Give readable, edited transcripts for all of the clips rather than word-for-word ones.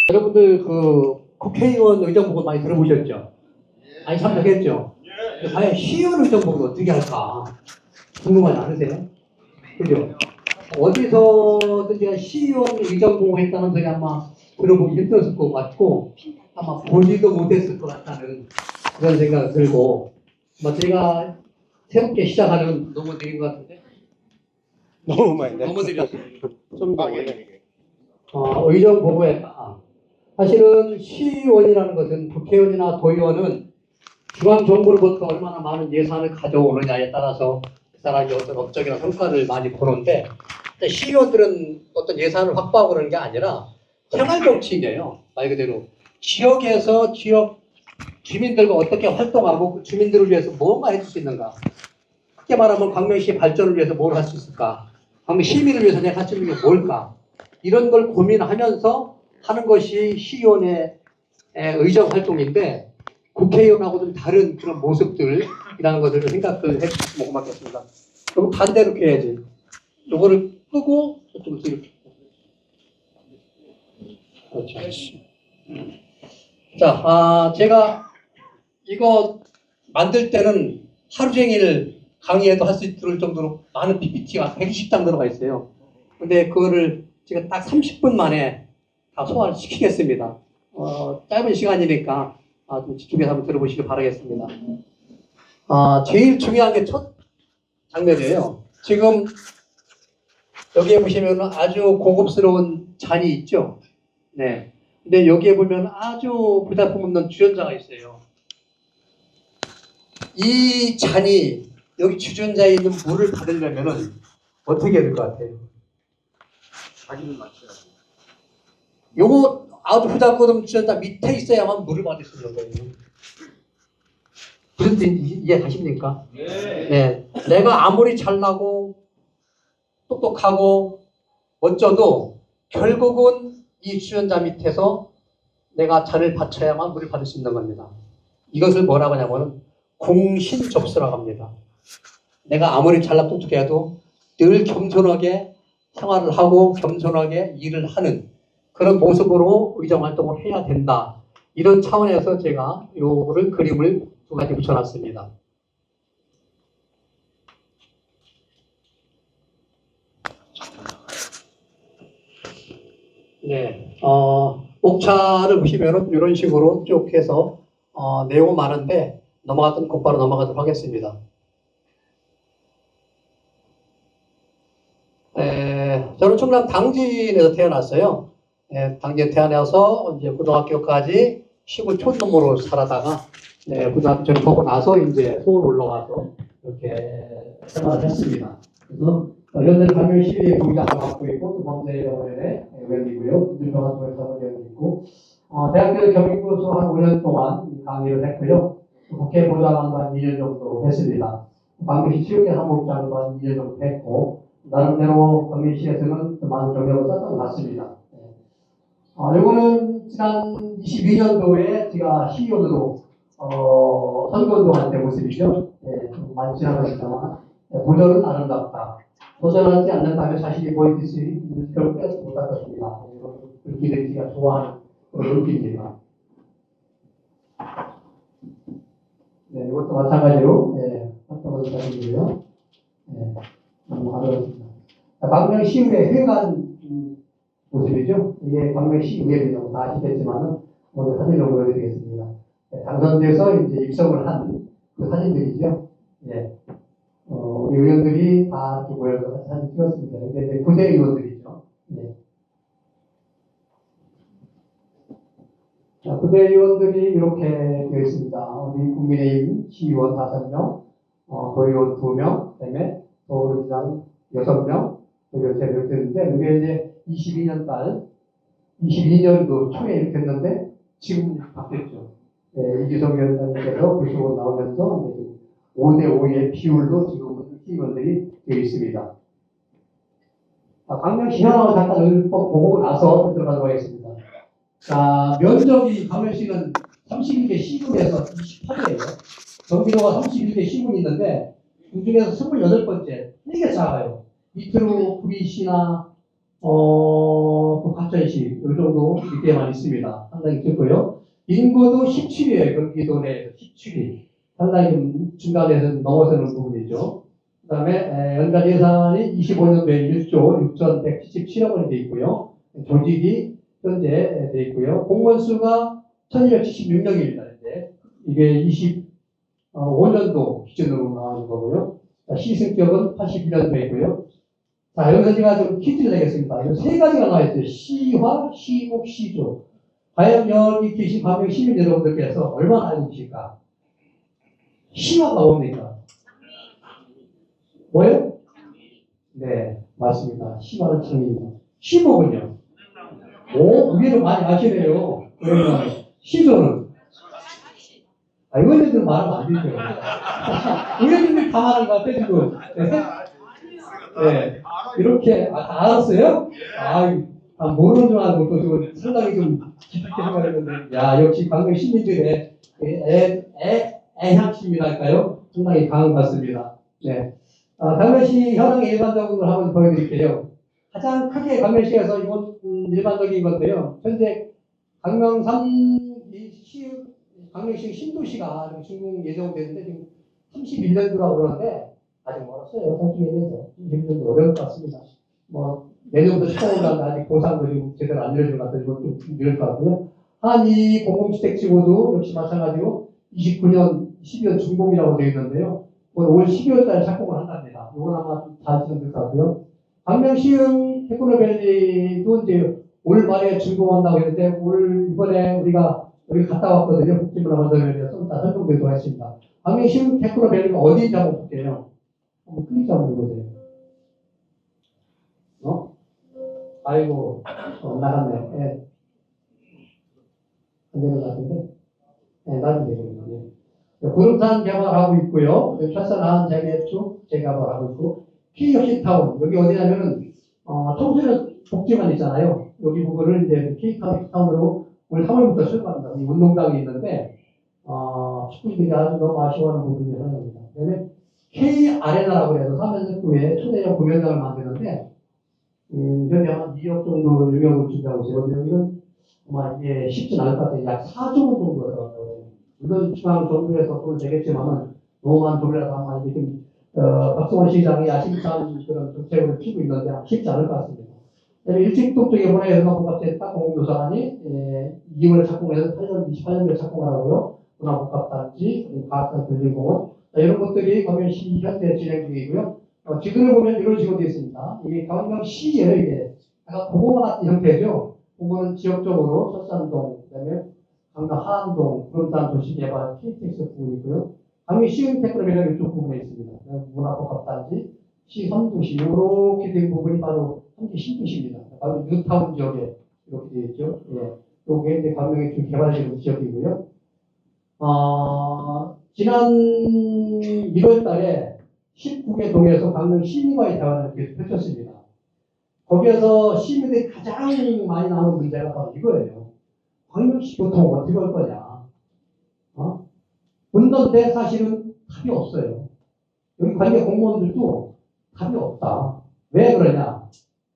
여러분들 그 국회의원 의정복을 많이 들어보셨죠? 많이 참석했죠? 근데 과연 시의원 의정복을 어떻게 할까? 궁금하지 않으세요? 그죠? 어디서든지 시의원 의정복을 했다는 소리 아마 들어보기 힘들었을 것 같고 아마 보지도 못했을 것 같다는 그런 생각이 들고 제가 새롭게 시작하는 너무 느린 것 같은데? 너무 많이 너무 느렸어요. 좀더 의정보고했다. 사실은 시의원이라는 것은 국회의원이나 도의원은 중앙정부로부터 얼마나 많은 예산을 가져오느냐에 따라서 그 사람이 어떤 업적이나 성과를 많이 보는데 시의원들은 어떤 예산을 확보하고 그러는 게 아니라 생활정치인이에요. 말 그대로 지역에서 지역 주민들과 어떻게 활동하고 그 주민들을 위해서 무엇만 해줄 수 있는가. 크게 말하면 광명시 발전을 위해서 뭘 할 수 있을까. 광명 시민을 위해서 내가 할 수 있는 게 뭘까. 이런 걸 고민하면서 하는 것이 시의원의 의정 활동인데 국회의원하고는 다른 그런 모습들이라는 것을 생각을 해주시면 고맙겠습니다. 그리고 반대로 이렇게 해야지. 요거를 끄고 저쪽에서 이렇게. 그렇죠. 자, 제가 이거 만들 때는 하루 종일 강의에도 할 수 있을 정도로 많은 PPT가 120장 들어가 있어요. 근데 그거를 제가 딱 30분 만에 다 소화를 시키겠습니다. 짧은 시간이니까 좀 집중해서 한번 들어보시길 바라겠습니다. 제일 중요한 게 첫 장면이에요. 지금 여기에 보시면 아주 고급스러운 잔이 있죠. 네. 근데 여기에 보면 아주 부작품 없는 주전자가 있어요. 이 잔이 여기 주전자에 있는 물을 받으려면은 어떻게 해야 될 것 같아요? 자기는 맞춰야지. 요거 아주 부작품 주전자 밑에 있어야만 물을 받을 수 있는 거예요. 무슨 뜻인지 이해하십니까? 네. 내가 아무리 잘나고 똑똑하고 멋져도 결국은 이 주전자 밑에서 내가 잔을 받쳐야만 물을 받을 수 있는 겁니다. 이것을 뭐라고 하냐면 공신접수라고 합니다. 내가 아무리 잘나 똑똑해도 늘 겸손하게 생활을 하고 겸손하게 일을 하는 그런 모습으로 의정활동을 해야 된다. 이런 차원에서 제가 요거를 그림을 두 가지 붙여놨습니다. 네, 옥차를 보시면은 이런 식으로 쭉 해서 내용은 많은데 넘어가던 곧바로 넘어가도록 하겠습니다. 저는 충남 당진에서 태어났어요. 당진에 태어나서 이제 고등학교까지 시골 촌놈으로 살아다가 고등학교 졸업하고 나서 이제 서울 올라가서 이렇게 생활을 했습니다. 그래서 연대 광명시의 동장을 맡고 있고 또 범죄연의 의원이고요. 민주평화통일사무 의원이 있고 대학교 경기교수 한 5년 동안 강의를 했고요. 국회 보좌관도 한 2년 정도 했습니다. 광명시 체육회 사무국장도 한 2년 정도 했고 나름대로 광명시에서는 많은 경력을 썼던 것 같습니다. 이거는 지난 22년도에 제가 시의원으로 선거운동할 때 모습이죠. 좀 많이 지나가시다만 도전은 아름답다. 도전하지 않는다면 자신이 보이듯이 결국 깨지 못할 것입니다. 그렇게 되기가 좋아하는 그런 의미입니다. 네, 이것도 마찬가지로 어떤 것을 가지고요. 넘어가겠습니다. 광명시의회 회관 모습이죠. 이게 광명시의회입니다. 다 아시겠지만은 오늘 사진을 보여드리겠습니다. 당선돼서 이제 입성을 한 그 사진들이죠. 우리 의원들이 다 이렇게 모여서 사진 찍었습니다. 이게 부대 의원들이죠. 자, 부대 의원들이 이렇게 되어 있습니다. 우리 국민의힘 시의원 5명, 도의원 2명, 그다음에 더불어민주당 6명, 이렇게 되는데 이게 이제 22년도 초에 이렇게 됐는데 지금 바뀌었죠. 이기성 위원장님께서 교수로 나오면서 5대5의 비율로 지금 시의원들이 되어 있습니다. 광명시 현황을 잠깐 보고 나서 들어가도록 하겠습니다. 자, 면적이 광명시는 31개 시군에서 28개예요. 경기도가 31개 시군이 있는데 그 중에서 28번째 되게 작아요. 밑으로 구리시나 또 3천씩 이 정도 이때만 있습니다. 상당히 적고요. 인구도 17위에요. 경기도 내에서 17위. 상당히 좀 중간에서 넘어서는 부분이죠. 그 다음에 연간 예산이 25년도에 1조 6,177억 원이 되어 있고요. 조직이 현재 되어 있고요. 공무원 수가 1,276명입니다. 이게 25년도 기준으로 나오는 거고요. 시승격은 81년도이고요. 자, 여기서 제가 좀 퀴즈를 내겠습니다. 이거 세 가지가 나와 있어요. 시화, 시국, 시조. 과연 여기 계신 관명 시민 여러분들께서 얼마나 알고 계실까? 시화가 뭡니까? 뭐예요? 네, 맞습니다. 시화는 창입니다. 시목은요? 오, 의외로 많이 아시네요. 그러면 시조는? 아, 의원님들 말하면 안 되죠. 의원님들 다 말한 것 같아, 지금. 네. 네. 이렇게, 다 알았어요? 모르는 줄 알고 또 지금 상당히 좀 깊게 생각했는데, 야, 역시 강릉 시민들의 애향심이랄까요? 상당히 강한 것 같습니다. 네. 강릉시 현황의 일반적으로 한번 보여드릴게요. 가장 크게 강릉시에서 이건 일반적인 건데요. 현재 강릉시 신도시가 준공 예정되는데 지금 31년도라고 그러는데 아직 멀었어요. 31년도. 31년도 어려울 것 같습니다. 뭐 내년부터 시작하는데 아직 보상도 지금 제대로 안 내려준 것 같아서 이건 좀 이럴 것 같고요. 한이 공공주택지구도 역시 마찬가지로 29년 12월 준공이라고 되어 있는데요. 오늘 올 12월 달에 착공을 한답니다. 이건 아마 잘 진행될 것 같고요. 강명시흥 테크노밸리도 이제 올 말에 준공한다고 했는데 이번에 우리가 여기 갔다 왔거든요. 국지문화관광에 좀 이따 설명드리도록 하겠습니다. 강명시흥 테크노밸리가 어디인지 한번 볼게요. 한번 클릭 한번 해보세요. 아이고, 나갔네요. 예. 안 되는 것 같은데. 예, 나도 되거든요. 구름산 개발하고 있고요. 철산한 재개축 재개발하고 있고, K혁신타운, 여기 어디냐면은, 청소년 복지관 있잖아요. 여기 부분을 이제 K타운으로 올 3월부터 출발합니다. 이 운동장이 있는데, 축구인들이 아주 너무 아쉬워하는 부분이 하나입니다. 그 다음에 K아레나라고 해서 사면석구에 초대형 공연장을 만드는데, 현재 한 2억 정도 용역을 준비하고 있어요. 여기는 아마 이게 쉽진 않을 것 같아요. 약 4조 원 정도 들어가요. 물론 중앙 정부에서 돈은 되겠지만은 너무 많은 돈이라서 아마 이게 좀, 박성원 시장이 야심찬 그런 정책을 피고 있는데 쉽지 않을 것 같습니다. 일찍동 쪽에 문화예술가 복합센터 공공도서관이 2월에 착공해서 2028년도에 착공하라고요. 문화복합단지, 과학산 들리공원 이런 것들이 강명시 현재 진행 중이고요. 지도를 보면 이런 식으로 되어 있습니다. 이게 강명시예요, 이게. 약간 고구마 같은 형태죠. 그거는 지역적으로 철산동, 그 다음에 강명 하안동, 구름산 도시개발 KTX 부분이고요. 강명 시흥 테크노밸리 이쪽 부분에 있습니다. 문화복합단지, 시선도시, 이렇게 된 부분이 바로 현재 신도시입니다. 바로 뉴타운 지역에 이렇게 되어 있죠. 예. 요게 이제 강명의 주 개발되는 지역이고요. 지난 1월 달에 19개 동에서 강릉 시민과의 대화를 계속 펼쳤습니다. 거기에서 시민들이 가장 많이 나오는 문제가 바로 이거예요. 광역시 교통 어떻게 할 거냐. 묻는데 사실은 답이 없어요. 여기 관계 공무원들도 답이 없다. 왜 그러냐.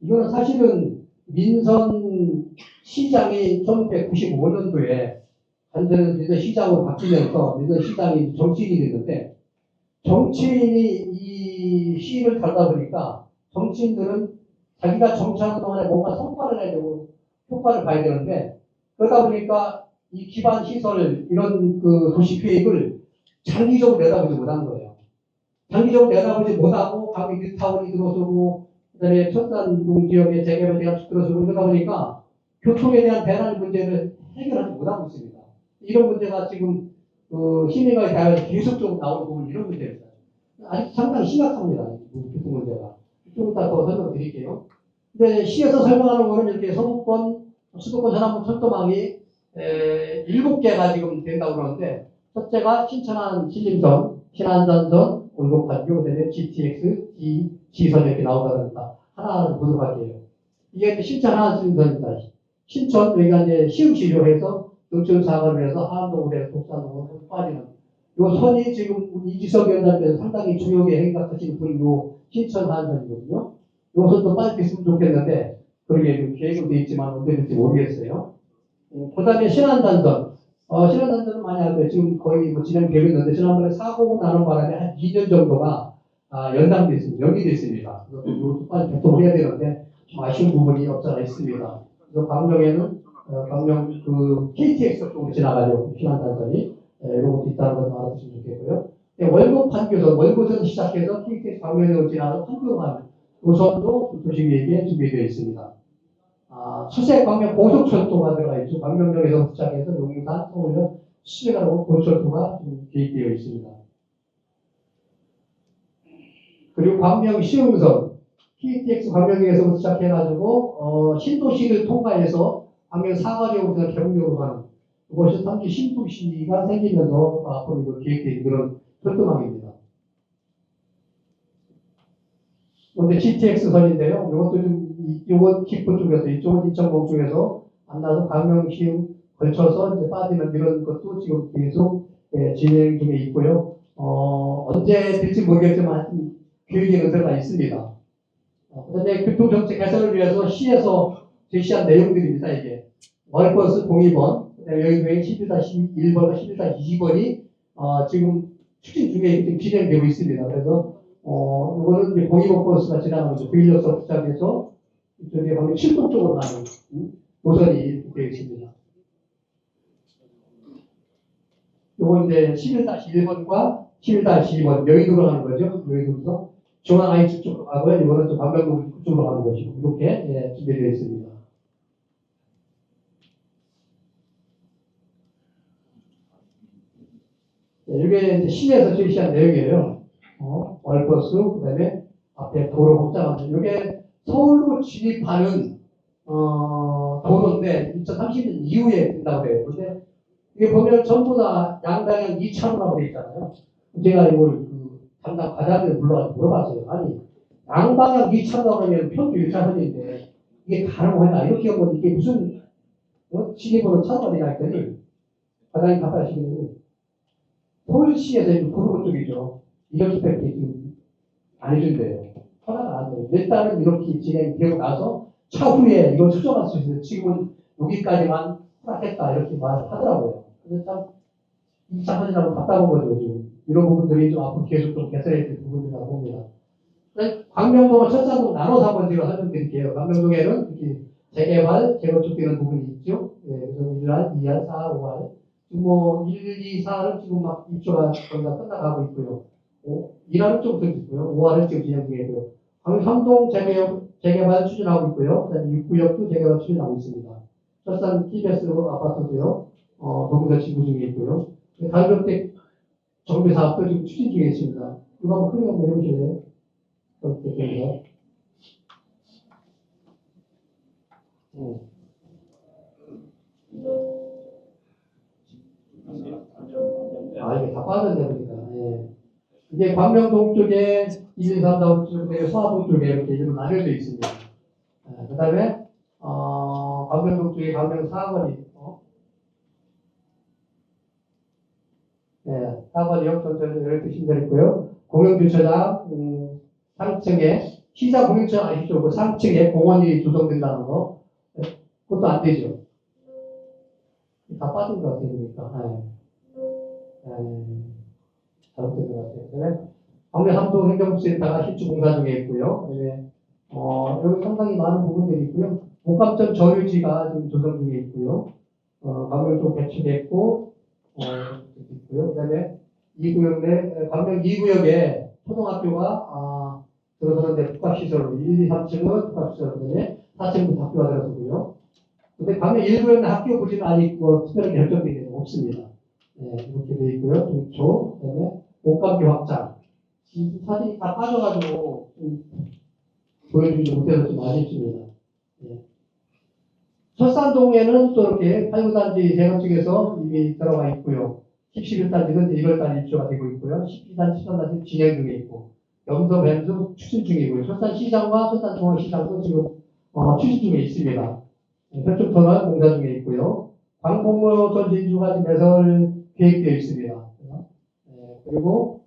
이거는 사실은 민선 시장이 1995년도에 완전 민선 시장으로 바뀌면서 민선 시장이 정치인이 됐는데 정치인이 이 시위를 달다 보니까 정치인들은 자기가 정치하는 동안에 뭔가 성과를 내려고 효과를 봐야 되는데 그러다 보니까 이 기반 시설 이런 그 도시 계획을 장기적으로 내다보지 못한 거예요. 장기적으로 내다보지 못하고 강릉 뉴타운이 들어서고 그다음에 철산동 지역의 재개발 대학축 들어서고 그러다 보니까 교통에 대한 대란 문제를 해결하지 못하고 있습니다. 이런 문제가 지금 시민과의 대화에서 계속적으로 나올 부분 이런 문제입니다. 아직 상당히 심각합니다. 교통 문제가. 좀 이따 더 설명드릴게요. 근데 시에서 설명하는 거는 이렇게 서부권, 수도권 전남부 철도망이 7개가 지금 된다고 그러는데 첫째가 신천안 신림선, 신안전선, 올곡판교, 그다음에 GTX, G선 이렇게 나오다 그럽니다. 하나하나 보도록 할게요. 이게 신천안 신림선입니다. 신천, 여기가 이제 시흥시로 해서 영천 사거를 해서 하안동으로 해서 독산동으로 빠지는 요 선이 지금 이지석 위원장께서 상당히 중요하게 생각하시는 분이 요 신천 하안선이거든요. 요 선도 빨리 됐으면 좋겠는데 그러게 좀 계획은 돼 있지만 언제 될지 모르겠어요. 그 다음에 신안단전. 신안단전은 많이 알고요. 지금 거의 뭐 진행되고 있는데, 지난번에 사고가 나는 바람에 한 2년 정도가 연장됐습니다. 연기됐습니다. 이것도 빨리 개통을 해야 되는데, 좀 아쉬운 부분이 없잖아 있습니다. 그래서 광명에는, 광명 KTX 쪽으로 지나가려고, 신안단전이. 이런 것도 있다는 걸 알아두시면 좋겠고요. 월곡 판교선, 월곡에서 시작해서 KTX 광명으로 지나가는 판교간 노선도 도시계획에 준비되어 있습니다. 수세 광명 고속철도가 들어가 있죠. 광명역에서 시작해서 용산, 서울역, 시내가로 고속철도가 계획되어 있습니다. 그리고 광명 시흥선, KTX 광명역에서 시작해가지고 신도시를 통과해서 광명 사거리역부터 개봉역으로 가는 이것이 상기 신도시가 생기면서 앞으로 계획된 그런 철도망입니다. 근데 GTX선인데요. 이것도 좀, 이건 기포 쪽에서, 이쪽은 인천공 쪽에서 만나서 광명시흥 걸쳐서 이제 빠지는 이런 것도 지금 계속 진행 중에 있고요. 언제 될지 모르겠지만 계획에는 들어가 있습니다. 그런데 교통정책 개선을 위해서 시에서 제시한 내용들입니다. 이게 마을버스 02번, 여의도행 11-1번과 11-20번이 지금 추진 중에 지금 진행되고 있습니다. 그래서 이거는 이제 02번 버스가 지나가면서 구일역서 시작해서 이쪽에 가면 7번 쪽으로 가는 노선이 되어 있습니다. 요거 이제 11-1번과 11-2번 여의도로 가는 거죠. 여의도에서 중앙 IH 쪽으로 가고요. 이거는 또 방명동 쪽으로 가는 것이고 이렇게 준비되어 있습니다. 이게 이제 시에서 제시한 내용이에요. 월버스, 그 다음에 앞에 도로 확장하는, 이게 서울로 진입하는, 도로인데, 2030년 이후에 된다고 해요. 근데, 이게 보면 전부 다 양방향 2차로라고 되어 있잖아요. 제가 이걸 담당 과장을 불러가지고 물어봤어요. 아니, 양방향 2차로라고 하면 편도 1차선인데, 이게 가능하냐? 이렇게 하면 이게 무슨, 진입으로 차로가 되냐 했더니, 과장이 답하시기는, 서울시에서 구로구 쪽이죠. 이렇게밖에 지금 안 해준대요. 허가가 안 돼요. 일단은 이렇게 진행되고 나서 차후에 이걸 수정할 수 있어요. 지금은 여기까지만 허락했다 이렇게 말하더라고요. 그래서 참 2차 선이라고 답답한 거죠. 지금 이런 부분들이 좀 앞으로 계속 좀 개선해야 될 부분이라고 봅니다. 광명동과 철산동 나눠서 한번 제가 설명드릴게요. 광명동에는 이렇게 재개발, 재건축되는 부분이 있죠. 그래서 1할, 2할, 4할, 5할. 뭐 1, 2, 4는 지금 막 입주가 거의 다 끝나가고 있고요. 1할은 좀 있고요. 5할은 지금 진행 중이고요. 광명삼동 재개발 추진하고 있고요. 그다음에 6구역도 재개발 추진하고 있습니다. 철산 TBS 아파트도요. 동부대 진구 중에 있고요. 가요주택 정비 사업도 지금 추진 중에 있습니다. 이거 한번 크게 한번 해보실래요? 어떻게 이게 다 빠졌네, 보니까. 예. 이제 광명동 쪽에 1, 2, 3, 4, 5 쪽에 서화동 쪽에 이렇게 이름 나뉘어져 있습니다. 그 다음에, 광명동 쪽에 광명 4거리, 사거리역 전체를 이렇게 신설했고요. 공영주차장, 3층에, 시장 공영주차장 아시죠? 그 3층에 공원이 조성된다는 거. 그것도 안 되죠. 다 빠진 것 같아요, 그러니까. 잘못된 것 같아요. 그다음에 광명 삼동 행정센터가 실주 공사 중에 있고요. 그다음에 여기 상당히 많은 부분들이 있고요. 목감점 저유지가 지금 조성 중에 있고요. 광명 쪽 배치됐고 있고요. 그다음에 2구역 내 광명 2구역에 초등학교가 들어서는데 복합시설로 1, 2, 3층은 복합시설로 4층부터 학교가 들어서고요. 근데 광명 1구역 내 학교 부지는 아직 특별히 결정된 게 없습니다. 이렇게 되어 있고요. 동초, 그다음에 옷감기 확장. 이 사진이 다 빠져가지고 보여주지 못해서 좀 아쉽습니다. 철산동에는 또 이렇게 8구단지 재건축에서 이미 들어가 있고요. 11단지는 1월달 입주가 되고 있고요. 12단지, 13단지 진행 중에 있고, 염도 밴드 추진 중이고요. 철산시장과 철산중앙시장도 지금 추진 중에 있습니다. 현충터널 공사 중에 있고요. 광복로 전 진주가 지금 매설 계획되어 있습니다. 그리고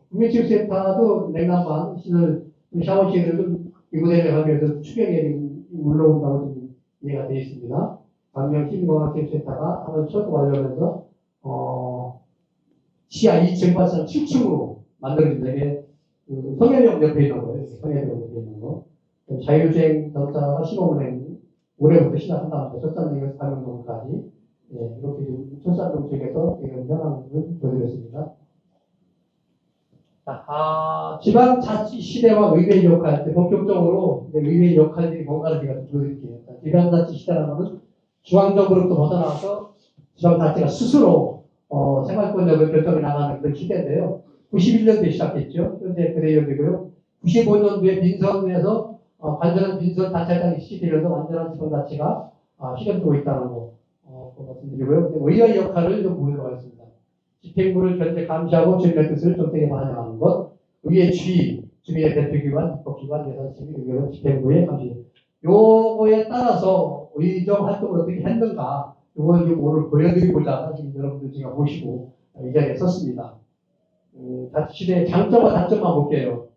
국민체육센터도 냉난방 시설, 샤워실을 좀 이 무대를 하기 위해서 추경이 물러온다고 지금 이해가 되어 있습니다. 광명 시민공학센터가 한번 철거 완료하면서 지하 2층 발상 7층으로 만들어진 게 성현역 옆에 있는 거예요. 성현역 옆에 있는 거. 자율주행 전차가 시범운행 올해부터 시작한다는데 첫산역에서 광명동까지 이렇게 지금 첫산동 쪽에서 이런 현황을 보여드렸습니다. 지방자치 시대와 의회의 역할, 본격적으로 의회의 역할들이 뭔가를 제가 보여드릴게요. 지방자치 시대라는 것은 중앙정부로부터 벗어나서 지방자치가 스스로 생활권력을 결정해 나가는 그런 시대인데요. 91년도에 시작했죠. 현재 그대역이고요. 95년도에 민선에서 완전한 민선 자치단이 시되면서 완전한 지방자치가 실현되고 있다는 거 말씀드리고요. 의회의 역할을 좀 보도록 하겠습니다. 집행부를 견제 감시하고 주민의 뜻을 정책에 반영하는 것, 의회 주의, 주민의 대표기관, 입법기관, 예산심의 의견은 집행부의 감시. 요거에 따라서 의정 활동을 어떻게 했는가, 요걸 좀 오늘 보여드리고자 지금 여러분들 제가 모시고 이 자리에 섰습니다. 자치시대의 장점과 단점만 볼게요.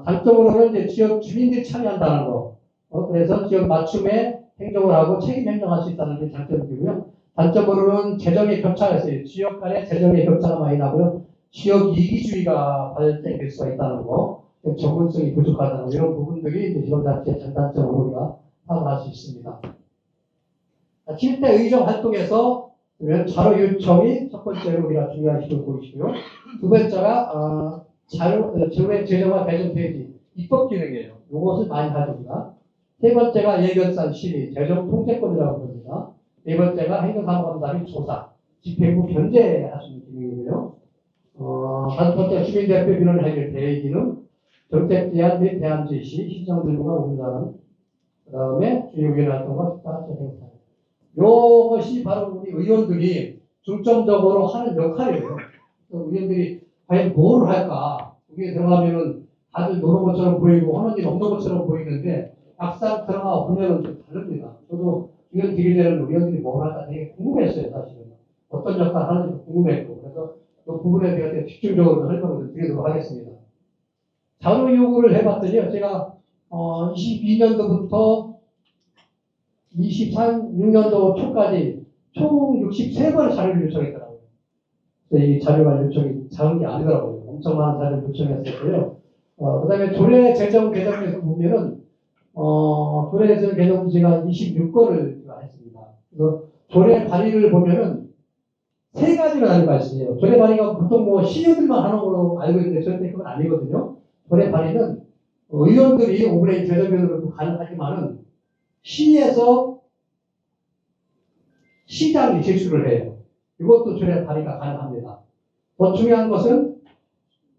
장점으로는 이제 지역 주민들이 참여한다는 거, 그래서 지역 맞춤에 행정을 하고 책임 행정할 수 있다는 게 장점이고요. 단점으로는 재정의 격차가 있어요. 지역 간의 재정의 격차가 많이 나고요. 지역 이기주의가 발생될 수가 있다는 거, 전문성이 부족하다는 거, 이런 부분들이 이제 지방자치의 장단점으로 우리가 파악할 수 있습니다. 7대 의정 활동에서 자료 요청이 첫 번째로 우리가 중요한 시도를 보이시고요. 두 번째가 자료의 제정과 배정 페이지, 입법 기능이에요. 이것을 많이 가져옵니다. 세 번째가 예결산 심의, 재정 통제권이라고 부릅니다. 네 번째가 행정사무감사및 조사, 집행부 견제할 수 있는 기능이고요. 다섯 번째가 주민대표 민원 해결 대의 기능, 정책 제안 및 대안 제시, 시정 들고가 운운하는, 그 다음에 주요위원 활동과 수사 행사. 이것이 바로 우리 의원들이 중점적으로 하는 역할이에요. 의원들이 과연 뭘 할까? 여기에 들어가면은 다들 노는 것처럼 보이고 하는 일 없는 것처럼 보이는데 막상 들어가 보면은 좀 다릅니다. 저도 이런 기계되는 의원들이 뭘 할까 되게 궁금했어요, 사실은. 어떤 역할을 하는지 궁금했고. 그래서 그 부분에 대해서 집중적으로 설명을 드리도록 하겠습니다. 자료 요구를 해봤더니요, 제가 22년도부터 26년도 초까지 총 63번의 자료를 요청했더라고요. 이 자료가 요청이 작은 게 아니더라고요. 엄청 많은 자료를 요청했었고요. 그 다음에 조례 제정 개정에서 보면은, 조례 제정 개정 제가 26건을 했습니다. 그래서 조례 발의를 보면은 세 가지가 나뉘어가 있어요. 조례 발의가 보통 뭐 시의원들만 하는 걸로 알고 있는데 절대 그건 아니거든요. 조례 발의는 의원들이 5분의 1 재정변으로도 가능하지만은 시에서 시장이 제출을 해요. 이것도 조례 발의가 가능합니다. 더 중요한 것은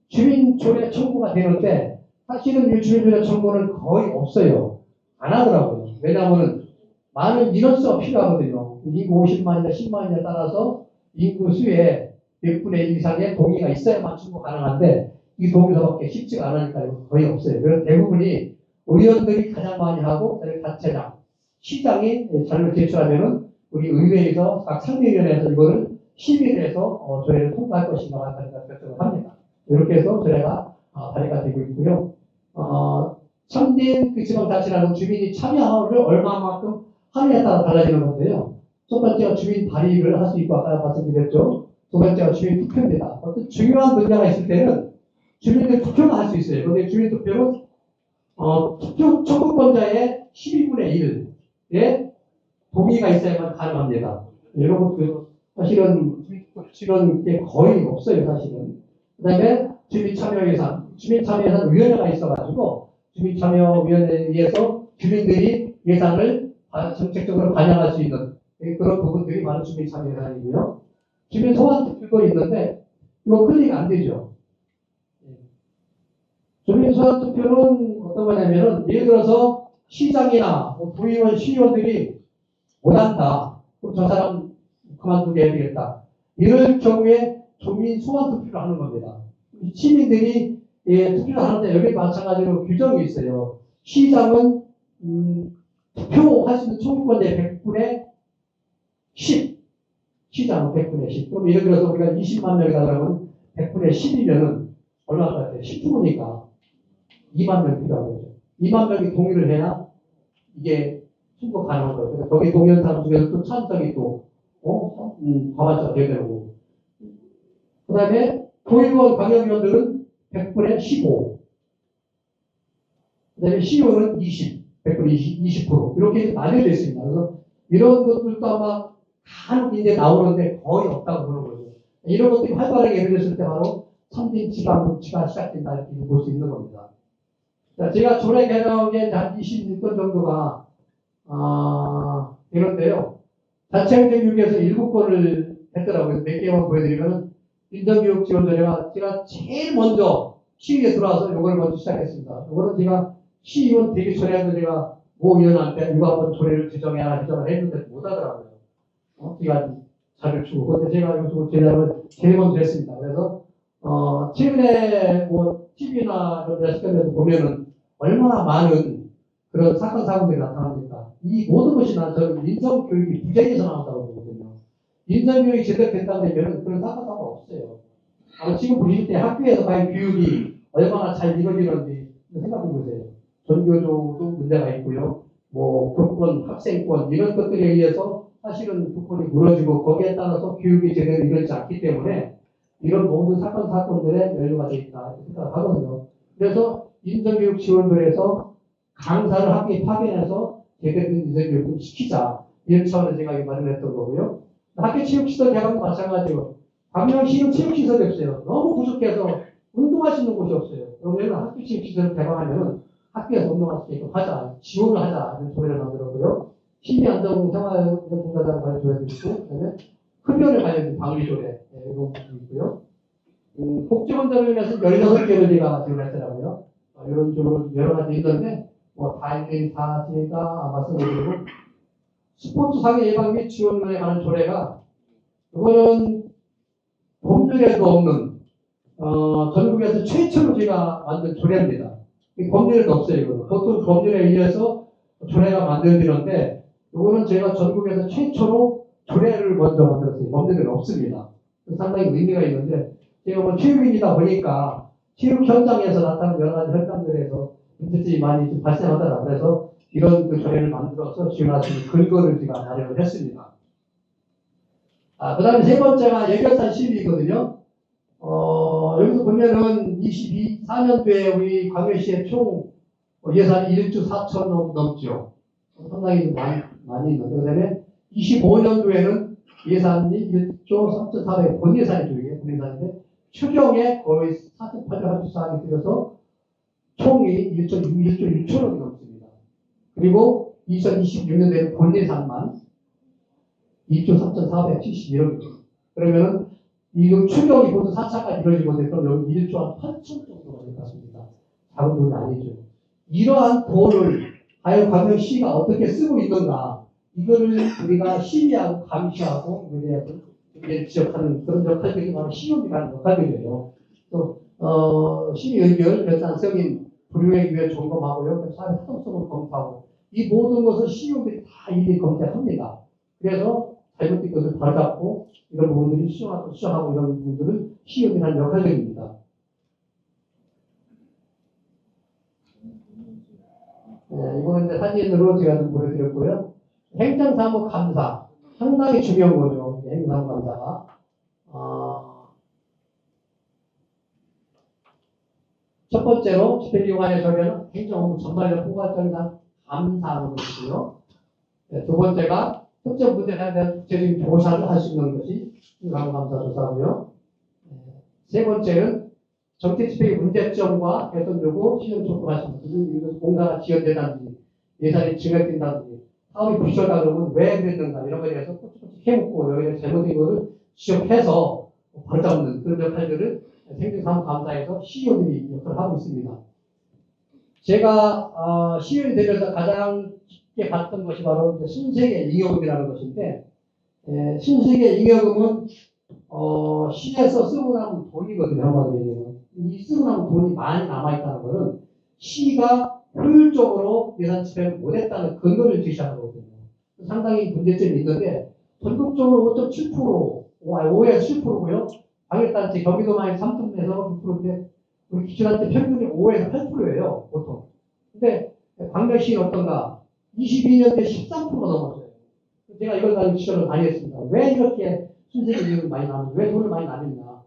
주민조례 청구가 되는데 사실은 이 주민조례 청구는 거의 없어요. 안 하더라고요. 왜냐하면 많은 인원수가 필요하거든요. 인구 50만이나 10만이나 따라서 인구 수의 몇 분의 1 이상의 동의가 있어야만 청구 가능한데 이 동의서밖에 쉽지가 않으니까 거의 없어요. 그래서 대부분이 의원들이 가장 많이 하고 단체장, 시장이 자료를 제출하면은 우리 의회에서 각 상임위원회에서 이거를 심의를 해서 조례를 통과할 것인가 말까 결정을 합니다. 이렇게 해서 조례가 발의가 되고 있고요. 참된 그 지방자치라는 주민이 참여를 얼마만큼 하느냐에 따라 달라지는 건데요. 첫 번째가 주민 발의를 할 수 있고 아까 말씀드렸죠. 두 번째가 주민 투표입니다. 어떤 중요한 문제가 있을 때는 주민들 투표만 할 수 있어요. 그런데 주민 투표는 투표 청구권자의 12분의 1의 동의가 있어야만 가능합니다. 이런 것도 사실은 게 거의 없어요, 사실은. 그 다음에 주민참여예산 위원회가 있어가지고 주민참여위원회에서 주민들이 예산을 정책적으로 반영할 수 있는 그런 부분들이 바로 주민참여예산이고요. 주민소환투표도 있는데 이거 클릭 안 되죠. 주민소환투표는 어떤 거냐면은 예를 들어서 시장이나 도의원, 시의원들이 못한다. 그럼 저 사람 그만두게 해야 되겠다. 이럴 경우에 주민 소환 투표를 하는 겁니다. 시민들이 투표를 하는데 여기 마찬가지로 규정이 있어요. 시장은 투표할 수 있는 청구권의 100분의 10. 시장은 100분의 10. 그럼 예를 들어서 우리가 20만 명이다 그러면 100분의 10이면은 얼마 같아요? 10%니까 2만 명 필요한 거죠. 2만 명이 동의를 해야 이게 승부 가능한 거예요. 그러니까 거기 동의한 사람 중에서 또 찬성이 또 과반수가 되야 되고. 그 다음에 도의원 광역위원들은 100분의 15. 그 다음에 시의원은 20. 100분의 20%. 이렇게 나뉘어져 있습니다. 그래서 이런 것들도 아마 간혹 이제 나오는데 거의 없다고 보는 거죠. 이런 것들이 활발하게 이루어졌을 때 바로 선진 지방 정치가 시작된다 이렇게 볼 수 있는 겁니다. 자, 제가 조례 개정에 한 26건 정도가 이런데요. 자체행정교육에서 7건을 했더라고요. 몇 개만 보여드리면 인정교육 지원조례가 제가 제일 먼저 시의에 들어와서 이걸 먼저 시작했습니다. 이거는 제가 시의원 되기 전에도 제가 모 의원한테 이거 한번 조례를 제정해라 했는데 못하더라고요. 제가 자료 주고 근데 제가 요즘 제작을 제일 먼저 했습니다. 그래서 최근에 뭐 TV나 이런 레스토랑에서 보면은 얼마나 많은 그런 사건 사고들이 나타납니까? 이 모든 것이 저는 인성교육이 부재에서 나온다고 보거든요. 인성교육이 제대로 된다면 그런 사건 사고가 없어요. 지금 보실 때 학교에서 과연 교육이 얼마나 잘 이루어지는지 생각해 보세요. 전교조도 문제가 있고요. 뭐 교권, 학생권 이런 것들에 의해서 사실은 교권이 무너지고 거기에 따라서 교육이 제대로 이루어지지 않기 때문에 이런 모든 사건들에 연루가 되어 있다 이렇게 생각하거든요. 그래서 인성교육 지원들에서 강사를 학교에 파견해서 제대로 된 인성교육을 시키자 이런 차원에서 제가 마련했던 거고요. 학교 체육시설 개방도 마찬가지로 광명시는 체육시설이 없어요. 너무 부족해서 운동할 수 있는 곳이 없어요. 그러면 학교 체육시설을 개방하면 학교에서 운동할 수 있게끔 하자, 지원을 하자 이런 조례를 만들었고요. 심리안정생활공사단 관리조례도 있고, 그다음에 흡연을 관련된 방위조례 이런 것도 있고요. 복지원장을 위해서 16개를 제가 지원했더라고요. 이런 쪽으로 여러 가지 있는데 다행히 다 제가 말씀드리고 스포츠 상해 예방 및 지원에 관한 조례가 이거는 법률에도 없는 전국에서 최초로 제가 만든 조례입니다. 법률에도 없어요. 이거는. 보통 법률에 의해서 조례가 만들어지는데 이거는 제가 전국에서 최초로 조례를 먼저 만들었어요. 법률에는 없습니다. 상당히 의미가 있는데 제가 뭐 체육인이다 보니까 체육 현장에서 나타나는 여러 가지 현장들에서 문제점이 많이 좀 발생하더라. 그래서 이런 그 조례를 만들어서 지원할 수 있는 근거를 제가 마련을 했습니다. 그 다음에 세 번째가 예결산 시위거든요. 여기서 보면은 4년도에 우리 광역시의 총 예산이 1조 4천 넘죠. 상당히 많이 있는데, 그 다음에 25년도에는 예산이 1조 3,400, 본 예산이죠, 이게. 본 예산인데, 추경에 거의 4,834억이 들여서 총이 1조 6천억이 넘습니다. 그리고 2026년도에는 본 예산만 2조 3,471억입니다. 그러면은 이거 추경이 모두 4차까지 이루어지거든요. 그럼 여기 1조 한 8천 정도가 될 것 같습니다. 작은 돈이 아니죠. 이러한 돈을 과연 광역시가 어떻게 쓰고 있는가 이거를 우리가 심의하고 감시하고 문제를 지적하는 그런 역할들이 바로 시의원이라는 역할들이에요. 또 시의 의견, 결산성인 불이행 위에 점검하고요. 사회 활동성을 검토하고 이 모든 것을 시의원들이 다 일일이 검토합니다. 그래서 잘못된 것을 바로잡고 이런 부분들이 수정하고 이런 부분들은 시의원이 하는 역할들입니다. 이거는 이제 사진으로 제가 좀 보여드렸고요. 행정사무감사 상당히 중요한 거죠. 행정사무감사가 첫 번째로 집행기관의 조례는 행정업무 전반적 포괄적인 감사하는 것이고요. 두 번째가 특정 문제에 대한 국제적인 조사를 할 수 있는 것이 행정사무감사 조사고요. 세 번째는 정책 집행의 문제점과 개선 요구, 시정 촉구할 수 있는 공사가 지연되다든지 예산이 증액된다든지 사업이 부실하다 그러면 왜 그랬는가 이런 거에 대해서 꾹꾹 해묻고 여기에 잘못된 것을 지적해서 바로잡는 그런 역할들을 행정사무감사에서 시의원들이 역할을 하고 있습니다. 제가 시의원이 되면서 가장 깊게 봤던 것이 바로 신세계 잉여금이라는 것인데 신세계 잉여금은 시에서 쓰고 남은 돈이거든요. 한마디로 얘기하면. 이 쓰고 남은 돈이 많이 남아있다는 것은 시가 효율적으로 예산 집행을 못했다는 근거를 제시하는 거거든요. 상당히 문제점이 있는데 전국적으로 5.7%, 5에서 7%고요. 방역단체 경기도만이 3.4에서 6%인데 우리 기준한테 평균이 5에서 8%예요. 보통. 근데 광명시는 어떤가? 22년도에 13%가 넘었어요. 제가 이걸 가지고 지적을 많이 했습니다. 왜 이렇게 순세계비용이 많이 나오냐? 왜 돈을 많이 나눴냐?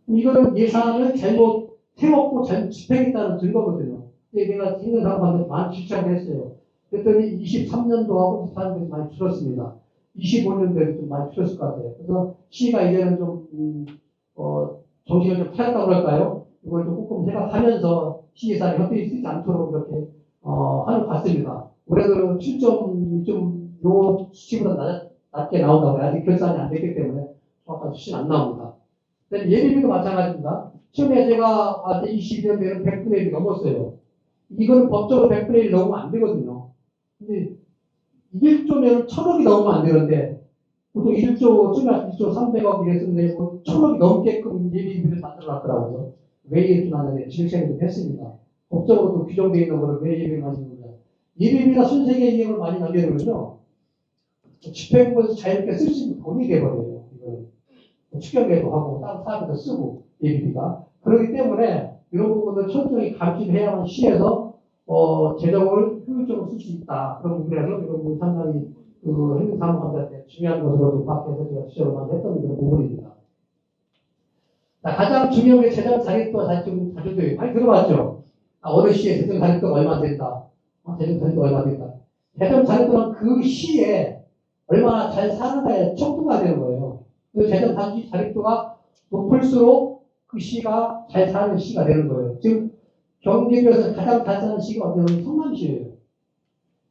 이거는 예산을 잘못 세웠고 잘못 집행했다는 증거거든요. 내가 있는 사람한테 많이 주장을 했어요. 그랬더니 23년도하고 24년도에 많이 줄었습니다. 25년도에도 좀 많이 줄었을 것 같아요. 그래서 시가 이제는 좀, 정신을 좀 차렸다고 할까요? 이걸 좀 꼼꼼히 생각하면서 시 예산이 헛되이 쓰지 않도록 이렇게, 하는 것 같습니다. 올해도 7점, 요 수치보다 낮게 나온다고 해요. 아직 결산이 안 됐기 때문에 정확한 수치는 안 나옵니다. 예비비도 마찬가지입니다. 처음에 제가 봤을 때 22년도에는 100분의 1이 넘었어요. 이거는 법적으로 100분의 1 넘으면 안 되거든요. 근데 1조면 1000억이 넘으면 안 되는데, 보통 1조 300억 이랬었는데, 1000억이 넘게끔 예비비를 만들어 놨더라고요. 왜 이렇게 나는데 질책을 좀 했습니다. 법적으로도 규정되어 있는 거를 왜 예비비를 만드는가. 예비비가 순세계 이익을 많이 남겨놓으면요, 집행부에서 자유롭게 쓸 수 있는 돈이 돼버려요. 이거는. 추경에도 하고, 다른 사업에도 쓰고, 예비비가. 그렇기 때문에, 이런 부분을 철저히 감시해야만 시에서, 재정을 효율적으로 쓸 수 있다. 그런 부분에서 이런 부분이 상당히, 행정사무관들한테 중요한 것으로 밖에서 제가 지적을 많이 했던 그런 부분입니다. 자, 가장 중요한 게 재정 자립도와 자주도예요. 많이 들어봤죠? 어느 시에 재정 자립도가 얼마 된다. 재정 자립도가 얼마 된다. 재정 자립도는 그 시에 얼마나 잘 사는가에 척도가 되는 거예요. 그 재정 자립도가 높을수록 그 시가 잘 사는 시가 되는 거예요. 지금 경기도에서 가장 잘 사는 시가 어디냐면 성남시예요.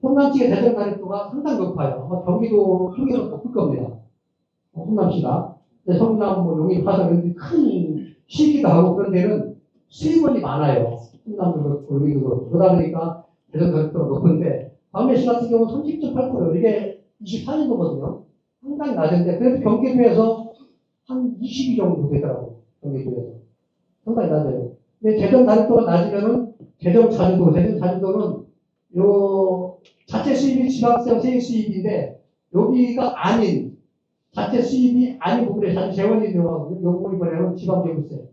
성남시의 재정 자립도가 상당히 높아요. 경기도 평균보다 높을 겁니다. 성남시가. 성남, 용인, 화성 이런 큰 시기도 하고 그런 데는 수입원이 많아요. 성남도 그렇고 용인도 그렇고. 그러다 보니까 재정 자립도가 높은데 광명시 같은 경우는 30.8%. 이게 24년도거든요. 상당히 낮은데 그래도 경기도에서 한 22 정도 되더라고요. 경기도에서. 상당히 낮아요. 근데 재정 자립도가 낮으면은 재정 자주도는 요 자체 수입이 지방세 세액 수입인데 여기가 아닌 자체 수입이 아닌 부분에 자주 재원이 들어가거든요. 이 부분이 뭐냐면 지방교부세.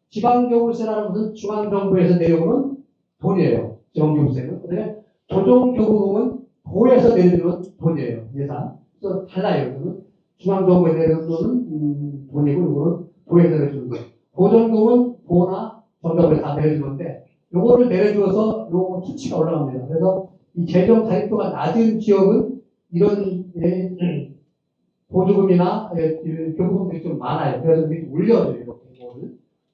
지방교부세라는 것은 중앙정부에서 내려오는 돈이에요. 지방교부세는. 그다음에 조정교부금은 도에서 내려오는 돈이에요. 예산. 그래서 달라요. 이거는 중앙정부에서 내려오는 돈이고 이거는 도에서 내려주는 거예요. 보전금은 도나 정부에서 다 내려주는데 요거를 내려줘서 요 수치가 올라갑니다. 그래서 이 재정 자립도가 낮은 지역은 이런 보조금이나 교부금들이 좀 많아요. 그래서 이렇게 올려줘요. 이렇게.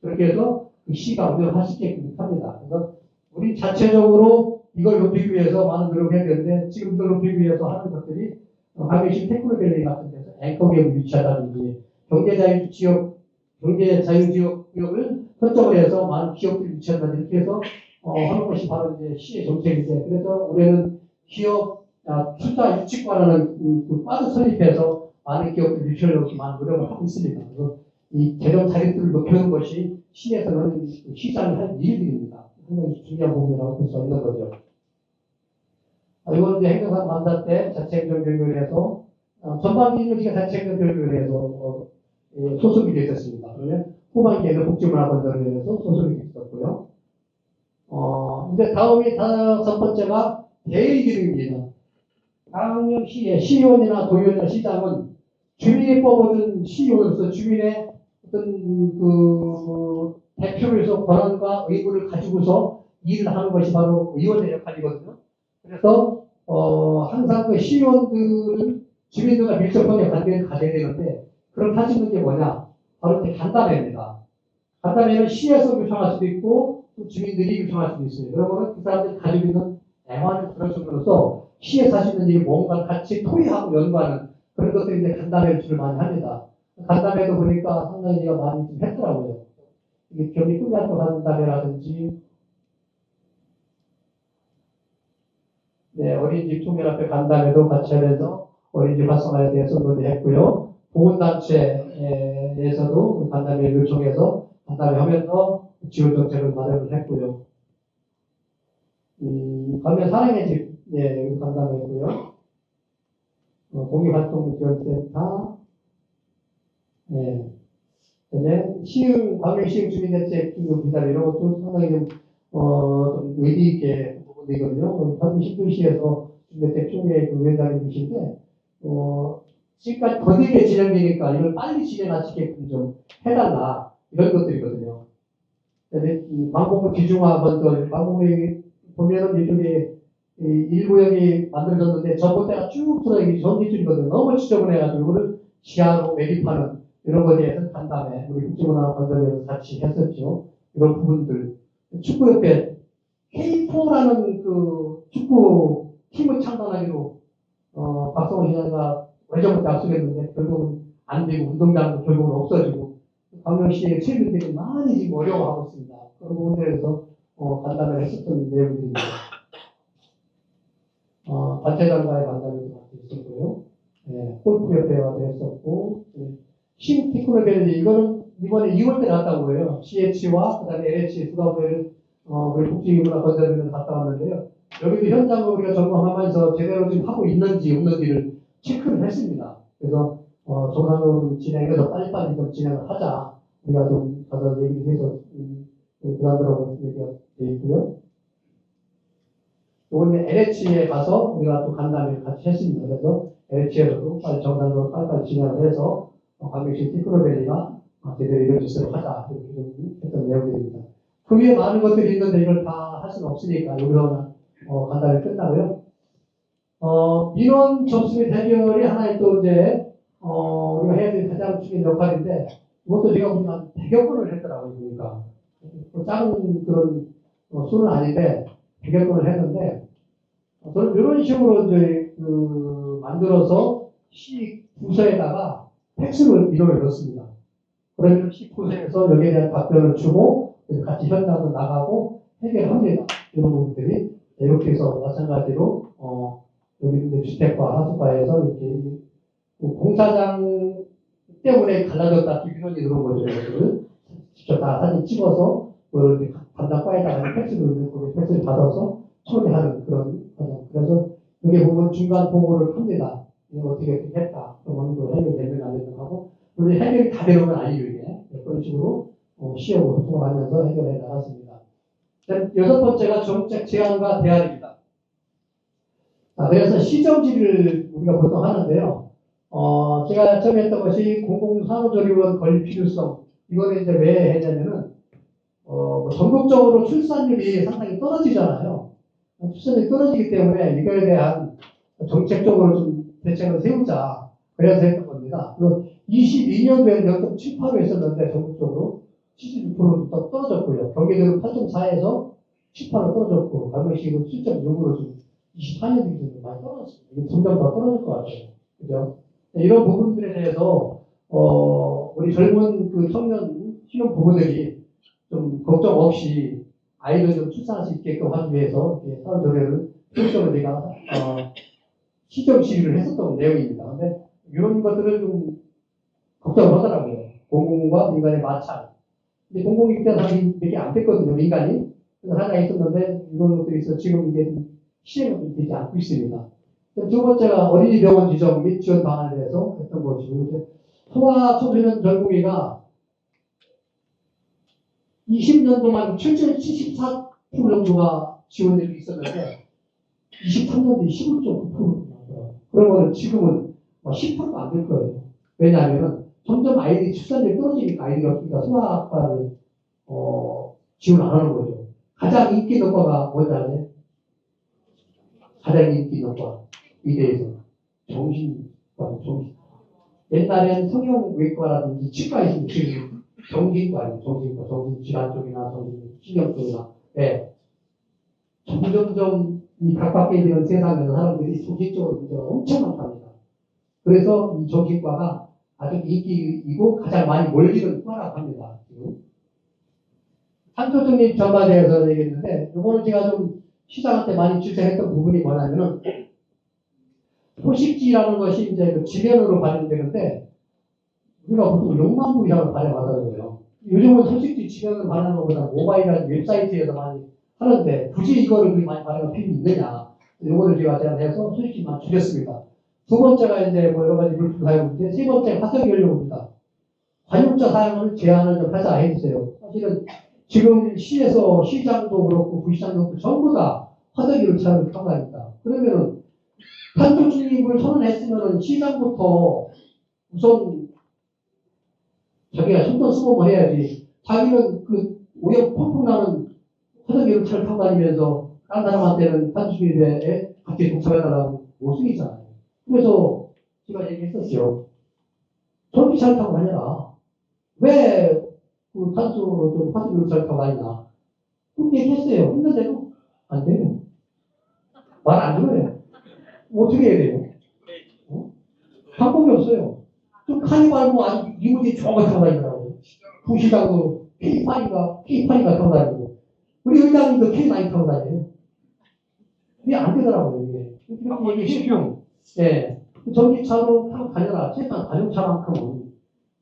그렇게 해서 그 시가 운영할 수 있게끔 합니다. 그래서 우리 자체적으로 이걸 높이기 위해서 많은 노력을 해야 되는데 지금 이걸 높이기 위해서 하는 것들이 광명시 테크노밸리 같은 데서 앵커기업을 유치하다든지 경제자유지역을 설정을 해서 많은 기업들이 유치한다든지 이렇게 해서 하는 것이 바로 이제 시의 정책인데 그래서 올해는 기업 투자 유치과라는 그 과도 설립해서 많은 기업들 유치하려고 많은 노력을 하고 있습니다. 그래서 이 재정 자립도를 높이는 것이 시에서는 시장이 할 일들입니다. 상당히 중요한 부분이라고 볼 수 있는 거죠. 이건 이제 행정사 만사 때 자체행정결의회에서 전반기는 자체행정결의회에서 소속이 되어 있었습니다. 그러면 후반기에는 복지문화건설위원회에서 소속이 되어 있었고요. 이제 다음이 다섯 번째가 대의기능입니다. 광명시의 시의원이나 도의원이나 시장은 주민이 뽑아준 시의원으로서 주민의 어떤 대표로서 권한과 의무를 가지고서 일을 하는 것이 바로 의원의 역할이거든요. 그래서 항상 그 시의원들은 주민들과 밀접하게 관계를 가져야 되는데 그럼 할 수 있는 게 뭐냐? 바로 간담회입니다. 간담회는 시에서 요청할 수도 있고 또 주민들이 요청할 수도 있어요. 그러면 그 사람들이 가지고 있는 애환을 들어줌으로써 시에서 할 수 있는 일이 뭔가 같이 토의하고 연구하는 그런 것들이 이제 간담회를 주로 많이 합니다. 간담회도 보니까 상당히 제가 많이 좀 했더라고요. 이게 경기 꿈학교 간담회라든지 네, 어린이집 총연합회 간담회도 같이 하면서 어린이집 활성화에 대해서 논의했고요. 보건단체에서도 간담회를 요청해서 간담회 하면서 지원 정책을 마련을 했고요. 가면 사랑의 집, 예, 간담회고요. 공익활동지원센터, 예, 그다음에 광명시흥 주민대책 기금 비달 이런 것도 상당히 좀 좀 의미 있게 부분이거든요. 현미 신도시에서 김대택 총회 그 위원장님이신데, 지금까지 더디게 진행되니까 이걸 빨리 진행할 수 있게끔 좀 해달라. 이런 것들이거든요. 방공호 기중화 먼저, 방공호에 보면은 이쪽에 이 1구역이 만들어졌는데 전봇대가 쭉 들어가기 전기줄이거든요. 너무 지저분해가지고 이거를 지하로 매립하는 이런 것에 대해서 간담회 우리 국제문화건설에서 같이 했었죠. 이런 부분들. 축구협회 K4라는 그 축구 팀을 창단하기로 박성호 시장과 외정부터 약속했는데 결국은 안 되고 운동장도 결국은 없어지고 광명시의 체육들이 많이 지금 어려워하고 있습니다. 그런 부분들에서 간담회를 했었던 내용들입니다. 단체장과의 간담회도 있었고요. 골프협회와도 했었고, 신테크노밸리 이거는 이번에 2월 때 갔다고 해요. CH와 그다음에 LH 수가부회를 우리 국제문화건설에서 갔다 왔는데요. 여기도 현장을 우리가 점검하면서 제대로 지금 하고 있는지 없는지를 체크를 했습니다. 그래서 정상적으로 진행해서 빨리빨리 좀 진행을 하자. 우리가 좀 가서 얘기를 해서 그사람들하고 얘기가 돼 있고요. 이번에 LH에 가서 우리가 또 간담회를 같이 했습니다. 그래서 LH에서도 빨리 정상적으로 빨리빨리 진행을 해서 광명시 테크노밸리가 제대로 이루어질 수 있도록 하자. 이렇게 좀 했던 내용들입니다. 그 위에 많은 것들이 있는데 이걸 다 할 수는 없으니까 여기서는 간단히 끝나고요. 민원 접수 및 해결이 하나의 또 이제 우리가 해야 될 가장 중요한 역할인데 이것도 제가 보니까 한 100여 건을 했더라고요. 그러니까 작은 그런 수는 아닌데 100여 건을 했는데 저는 이런 식으로 이제 만들어서 시 부서에다가 팩스를 민원을 넣습니다. 그러면 시 부서에서 여기에 대한 답변을 주고 같이 현장으로 나가고 해결합니다. 이런 부분들이 이렇게 해서 마찬가지로 여기 주택과 하수과에서 이렇게 공사장 때문에 갈라졌다 민원이 들어온 거죠. 이것들을 직접 다 사진 찍어서 그걸 담당 과에다가 팩스를 받아서 처리하는 그런 과정. 그래서 여기 보면 중간 보고를 합니다. 어떻게 했다. 그러면 그 해결되면 안 되는 하고 물론 해결이 다 되는 건 아니에요. 이게 그런 식으로 시험을 소통을 하면서 해결해 나갔습니다. 6번째가 정책 제안과 대안입니다. 그래서 시정지를 우리가 보통 하는데요. 제가 처음에 했던 것이 공공산후조리원 건립 필요성. 이거를 이제 왜 했냐면은, 전국적으로 출산율이 상당히 떨어지잖아요. 출산율이 떨어지기 때문에 이거에 대한 정책적으로 좀 대책을 세우자. 그래서 했던 겁니다. 22년도에 0.78로 했었는데, 전국적으로 76%도 떨어졌고요. 경기도는 8.4에서 18로 떨어졌고, 광명시는 7.6으로 좀 24년 기준으로 많이 떨어졌습니다. 이게 점점 더 떨어질 것 같아요. 그죠? 이런 부분들에 대해서, 우리 젊은 그 청년, 신혼 부부들이 좀 걱정 없이 아이를 좀 출산할 수 있게끔 하기 위해서, 산후조리를 필요성을 제가, 시정 질의를 했었던 내용입니다. 근데 이런 것들을 좀 걱정을 하더라고요. 공공과 민간의 마찰. 근데 공공이 그때 사실 몇 개 안 됐거든요, 민간이. 그래서 하나 있었는데, 이런 것들이 있어 지금 이게 시행이 되지 않고 있습니다. 두 번째가 어린이 병원 지정 및 지원 방안에 대해서 했던 것이고, 소아 청소년 전공의가 20년도만 7.74% 정도가 지원율이 있었는데, 23년도에 15.9%. 그러면 지금은 10%가 안 될 거예요. 왜냐하면 점점 아이들이 출산율이 떨어지니까 아이들이 소아과를 지원 안 하는 거죠. 가장 인기 있는 과가 뭔지 아세요? 가장 인기 있는 과 의대에서 정신과. 옛날에는 성형외과라든지 치과 있으면 지금 정신과예요. 정신질환 쪽이나 정신신경 쪽이나. 네. 점점점 이 각박해 있는 세상에서 사람들이 정신적으로 문제가 엄청 많답니다. 그래서 이 정신과가 아주 인기이고 가장 많이 몰리는 과라고 합니다. 산소중립 점화에 대해서 얘기했는데, 이거는 제가 좀 시장한테 많이 주장했던 부분이 뭐냐면은, 포식지라는 것이 이제 그 지면으로 발행되는데, 우리가 보통 6만 부 이상을 발행하더라고요. 요즘은 소식지 지면으로 발행하는 것보다 모바일이나 웹사이트에서 많이 하는데, 굳이 이거를 그렇게 많이 발행할 필요가 있느냐. 요거를 제가 제안해서 소식지만 줄였습니다. 두 번째가 이제 뭐 여러 가지 물품 사용인데, 세 번째가 화석 연료입니다. 관용자 사용을 제한을 좀 하자 해주세요. 사실은 지금 시에서 시장도 그렇고 부시장도 그렇고 전부 다 화덕이를 차를 타고 다닙니다. 그러면은 탄소 중립을 선언했으면은 시장부터 우선 자기가 손도 쓰고 해야지. 자기는 그 오염 펑펑 나는 화덕이를 차를 타고 다니면서 다른 사람한테는 탄소 중립에 같이 동참해달라고 모순이잖아요. 그래서 제가 얘기했었어요. 전기차를 타고 다녀라. 왜 그 탄소 좀 화석을 잘 타고 다니나. 그렇게 얘기했어요. 했는데도 안 돼요. 말 안 들어요. 어떻게 해야 돼요? 어? 방법이 없어요. 좀 카니발 뭐 아주 리무진 좋은 거 타고 다니더라고요. 부시장도 K8인가 타고 다니고. 우리 의장님도 K9 타고 다녀요. 이게 안 되더라고요, 이게. 이렇게 얘기해요. 예. 전기차로 타고 다녀라. 최소한 가정차만큼은.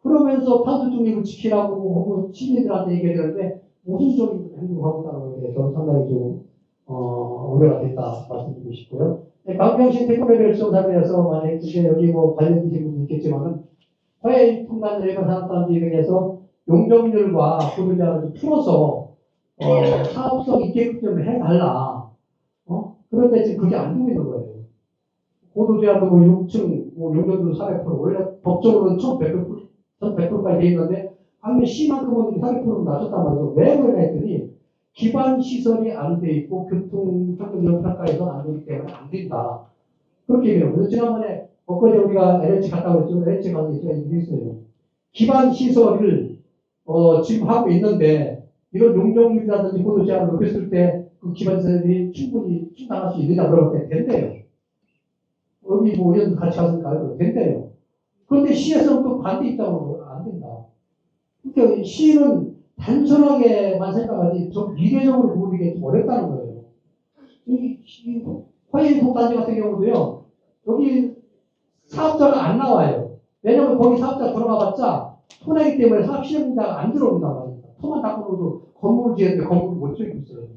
그러면서 탄소 중립을 지키라고 하고 시민들한테 얘기하는데 모순적인 행동을 하고 있다는 것에 대해서 상당히 좀 우려가 됐다 말씀드리고 싶고요. 강병신 테크노벨 수상자에서 만약에 이제 여기 뭐 관련되신 분도 있겠지만은 화해 통관 일반 산업단지 등에서 용적률과 소비자를 풀어서 사업성 있게끔 좀 해달라. 그런데 지금 그게 안 되고 있는 거예요. 고도제한도 뭐 6층 뭐 용적률 400% 원래 법적으로는 1,100%까지 돼 있는데 방금 시만큼은 400%로 낮췄단 말이죠. 왜 그러냐 했더니 기반 시설이 안 돼 있고 교통 환경 평가에서 안 되기 때문에 안 된다. 그렇게 얘기해요. 그래서 지난번에 엊그제 우리가 LH 갔다 오랬죠. LH 가서 제가 얘기했어요. 기반 시설을 지금 하고 있는데 이런 용적률이라든지 고도 제한을 높였을 때 그 기반 시설이 충분히 충당할 수 있느냐 물어볼 때 된대요. 여기 뭐 이런 같이 갔을까요? 된대요. 그런데 시에서는 또 반대 입장으로 안 된다. 그러니까 시는 단순하게만 생각하지 좀 미래적으로 보는 게 좀 어렵다는 거예요. 이 화해인폭단지 같은 경우도요. 여기 사업자가 안 나와요. 왜냐면 거기 사업자 들어가봤자 토내기 때문에 사업 시행자가 안 들어온단 말입니다. 토만 닦고도 건물을 지었는데 건물을 못 지고 있어요.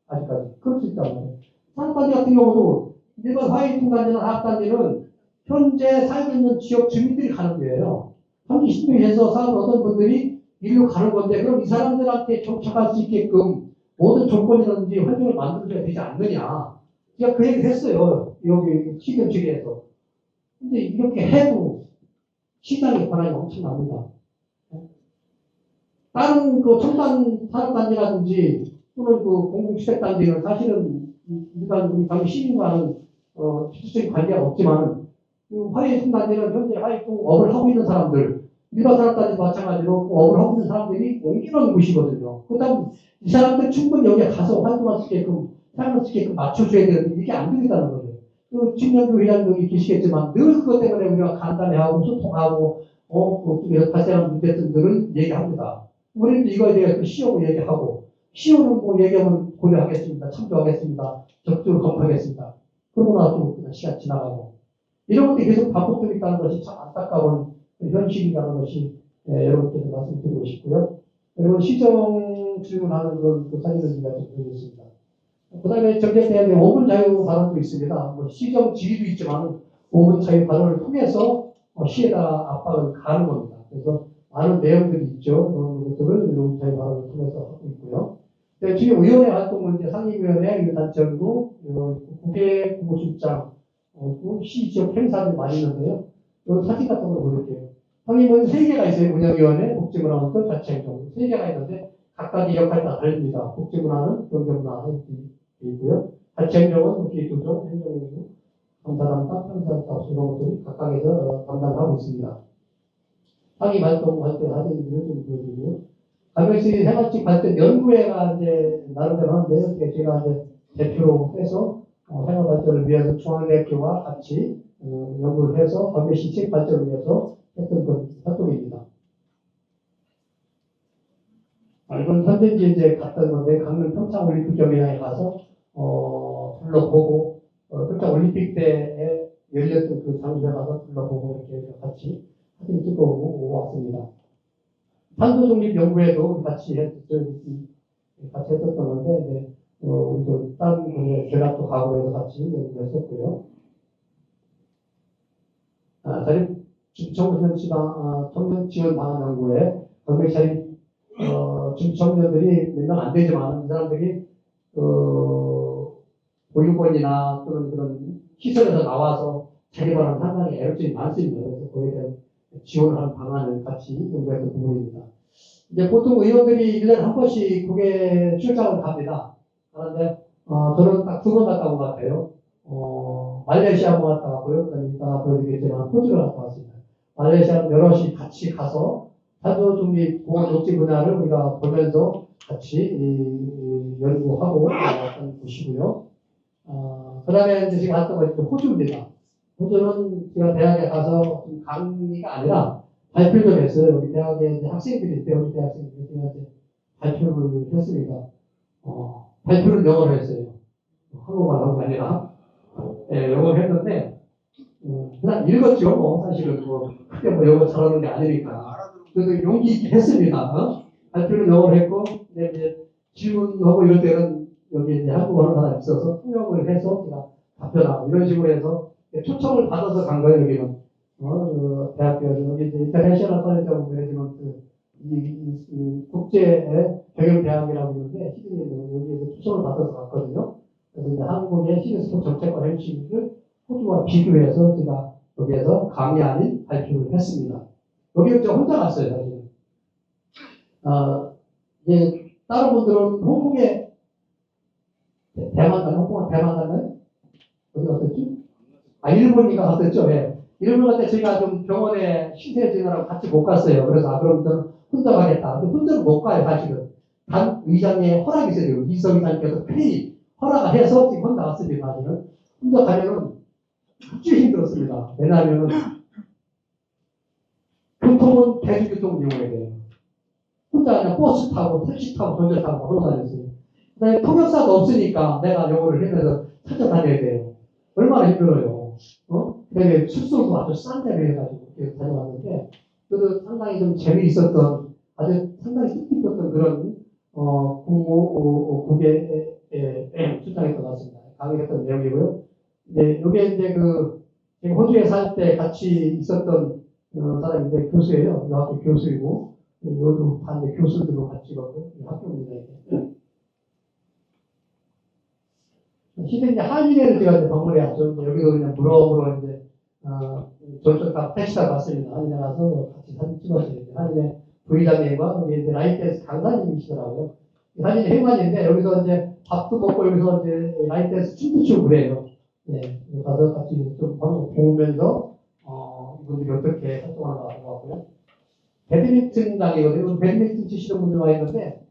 아직까지. 그럴 수 있단 말이에요. 산업단지 같은 경우도 일반 화해인폭단지나 사업단지는 현재 살고 있는 지역 주민들이 가는 거예요. 현지 신도시에서 사는 어떤 분들이 일로 가는 건데 그럼 이 사람들한테 정착할 수 있게끔 모든 조건이라든지 환경을 만들어줘야 되지 않느냐. 제가 그 얘기를 했어요. 여기 시경 측에서. 근데 이렇게 해도 시장의 권한이 엄청납니다. 다른 그 첨단 산업단지라든지 또는 그 공공주택단지는 사실은 일반 우리 당 시민과는 필수적인 관계가 없지만 화해통단지는 현재 화해통업을 하고 있는 사람들, 일반 산업단지 마찬가지로 업을 하고 있는 사람들이 옮기는 곳이거든요. 그다음 이 사람들 충분히 여기에 가서 활동할 수 있게끔, 생활할 수 있게끔 맞춰줘야 되는데 이게 안 되겠다는 거죠. 그 진영규 회장님이 계시겠지만 늘 그것 때문에 우리가 간담회하고 소통하고 그쪽에서 발생하는 문제점들을 얘기합니다. 우리도 이거에 대해서 시오고 얘기하고 시오는 뭐 얘기하면 고려하겠습니다. 참조하겠습니다. 적극적으로 검토하겠습니다. 그러고 나서 그냥 시간 지나가고 이런 것들이 계속 반복되고 있다는 것이 참 안타까운 현실이라는 것이 여러분께서 말씀드리고 싶고요. 그리고 시정 질문하는 그런 그 사진을 제가 좀 보겠습니다. 그 다음에 정책 대학의 5분 자유 발언도 있습니다. 뭐 시정 질의도 있지만 5분 자유 발언을 통해서 시에다가 압박을 가는 겁니다. 그래서 많은 내용들이 있죠. 그런 것들을 5분 자유 발언을 통해서 하고 있고요. 지금 의원회 활동은 이제 상임위원회 단체고 국회 국무실장 시 지역 행사들 많이 있는데요. 여기 사진 같은 걸 보여드릴게요. 상임위원 3개가 있어요. 운영위원회, 복지문화원도 자치행정 3개가 있는데 각각의 역할이 다 다릅니다. 복지문화는 경제문화 있고요. 자치행정은 기획조정, 행정부, 감사담당, 평사답 이런 것들이 각각에서 담당하고 있습니다. 상임 활동할 때 사진들을 좀 보여드리고요. 강명시 생활직 발전 연구회가 이제 나름대로 하는데 제가 이제 대표로 해서 생활 발전을 위해서 중앙대학교와 같이 연구를 해서 강명시 책 발전을 위해서 했던 그 활동입니다. 이건 선전지 이제 갔던 건데 강릉 평창올림픽 경기장에 가서 둘러보고 평창올림픽 때에 열렸던 그 장소에 가서 둘러보고 이렇게 같이 사진 찍고 오고 왔습니다. 탄소중립연구회도 같이 했었던 건데 우리도 다른 곳에 제가 또 가고 해서 같이 연구했었고요. 정부지원 지방 청년 지원 방안 연구회 경매차림 지금 청년들이 몇 명 안 되지만 이 사람들이 보육원이나 또는 그런 시설에서 나와서 자기만은 상당히 애로점이 많습니다. 그래서 거기에 대한 지원하는 방안을 같이 연구했던 부분입니다. 이제 보통 의원들이 1년에 한 번씩 국외 출장을 갑니다. 그런데 저는 딱 2번 갔다 온 것 같아요. 말레이시아 한번 갔다 왔고요. 그다음에 이따가 보여드리겠지만 호주를 갔다 왔습니다. 말레이시아는 여럿이 같이 가서 탄소중립 보건 녹지 분야를 우리가 보면서 같이 연구하고 왔던 곳이고요. 그 다음에 이제 제가 갔던 것이 호주입니다. 호주는 제가 대학에 가서 강의가 아니라 발표를 했어요. 우리 대학에 이제 학생들이 있대요. 우리 대학생들이 제가 이제 발표를 했습니다. 발표를 영어로 했어요. 한국말 하고 아니라. 예, 영어를 했는데, 그냥 읽었죠. 사실은 크게 영어 잘하는 게 아니니까. 그래서 용기 있게 했습니다. 발표를 영어로 했고, 근데 이제 질문하고 이럴 때는 여기 이제 한국어 하는 사람이 있어서 통역을 해서 제가 답변하고 이런 식으로 해서 초청을 받아서 간 거예요, 여기는. 대학교에서. 여기 이제 인터내셔널 커리지 오브 매니지먼트, 국제 경영대학이라고 있는데, 시드니에서 여기에서 초청을 받아서 갔거든요. 그래서 이제 한국의 시민스포츠 정책과 핵심을 호주와 비교해서 제가 여기에서 강의 아닌 발표를 했습니다. 여기는 저 혼자 갔어요, 사실은. 이제 다른 분들은 홍콩에 대만 갔나요? 홍콩 대만 갔나요? 어디 갔었죠? 일본이가 갔었죠. 예. 일본 갈 때 저희가 좀 병원에 신세 지느라고 같이 못 갔어요. 그래서 그럼 저는 혼자 가겠다. 근데 혼자는 못 가요, 사실은. 단 의장의 허락이 있어야 돼요. 이성 의장께서 편히 허락을 해서 지금 혼자 갔습니다, 사실은. 혼자 가면은 아주 힘들었습니다. 왜냐하면 교통은 대중교통을 이용해야 돼요. 혼자 그냥 버스 타고 택시 타고 전철 타고 그러고 다녔어요. 그다음에 통역사도 없으니까 내가 영어를 하면서 찾아다녀야 돼요. 얼마나 힘들어요. 그다음에 숙소도 아주 싼 데를 해가지고 이렇게 다녀왔는데 그래도 상당히 좀 재미있었던 아주 상당히 뜻깊었던 그런 국외 출장했던 것 같습니다. 강의했던 내용이고요. 이제 요게 이제 지금 호주에 살 때 같이 있었던 사람인데 교수예요. 이 학교 교수이고 요도 반대 교수들로 같이 가고 학교입니다. 시드니 한인회를 제가 이제 방문해 왔죠. 여기도 그냥 물어보러 이제 저쪽 다 택시 타고 왔습니다. 한인회 가서 같이 사진 찍었어요. 한인회 부의장님과 여기 이제 라이트에서 강사님이시더라고요. 한인회 회관인데 여기서 이제 밥도 먹고 여기서 이제 라이트에서 춤도 추고 그래요. 예, 가서 같이 좀 방송 보면서 이분들이 어떻게 활동하는 거 알아봤고요. 배드민턴장이거든요. 배드민턴 치시는 분들 와 있는데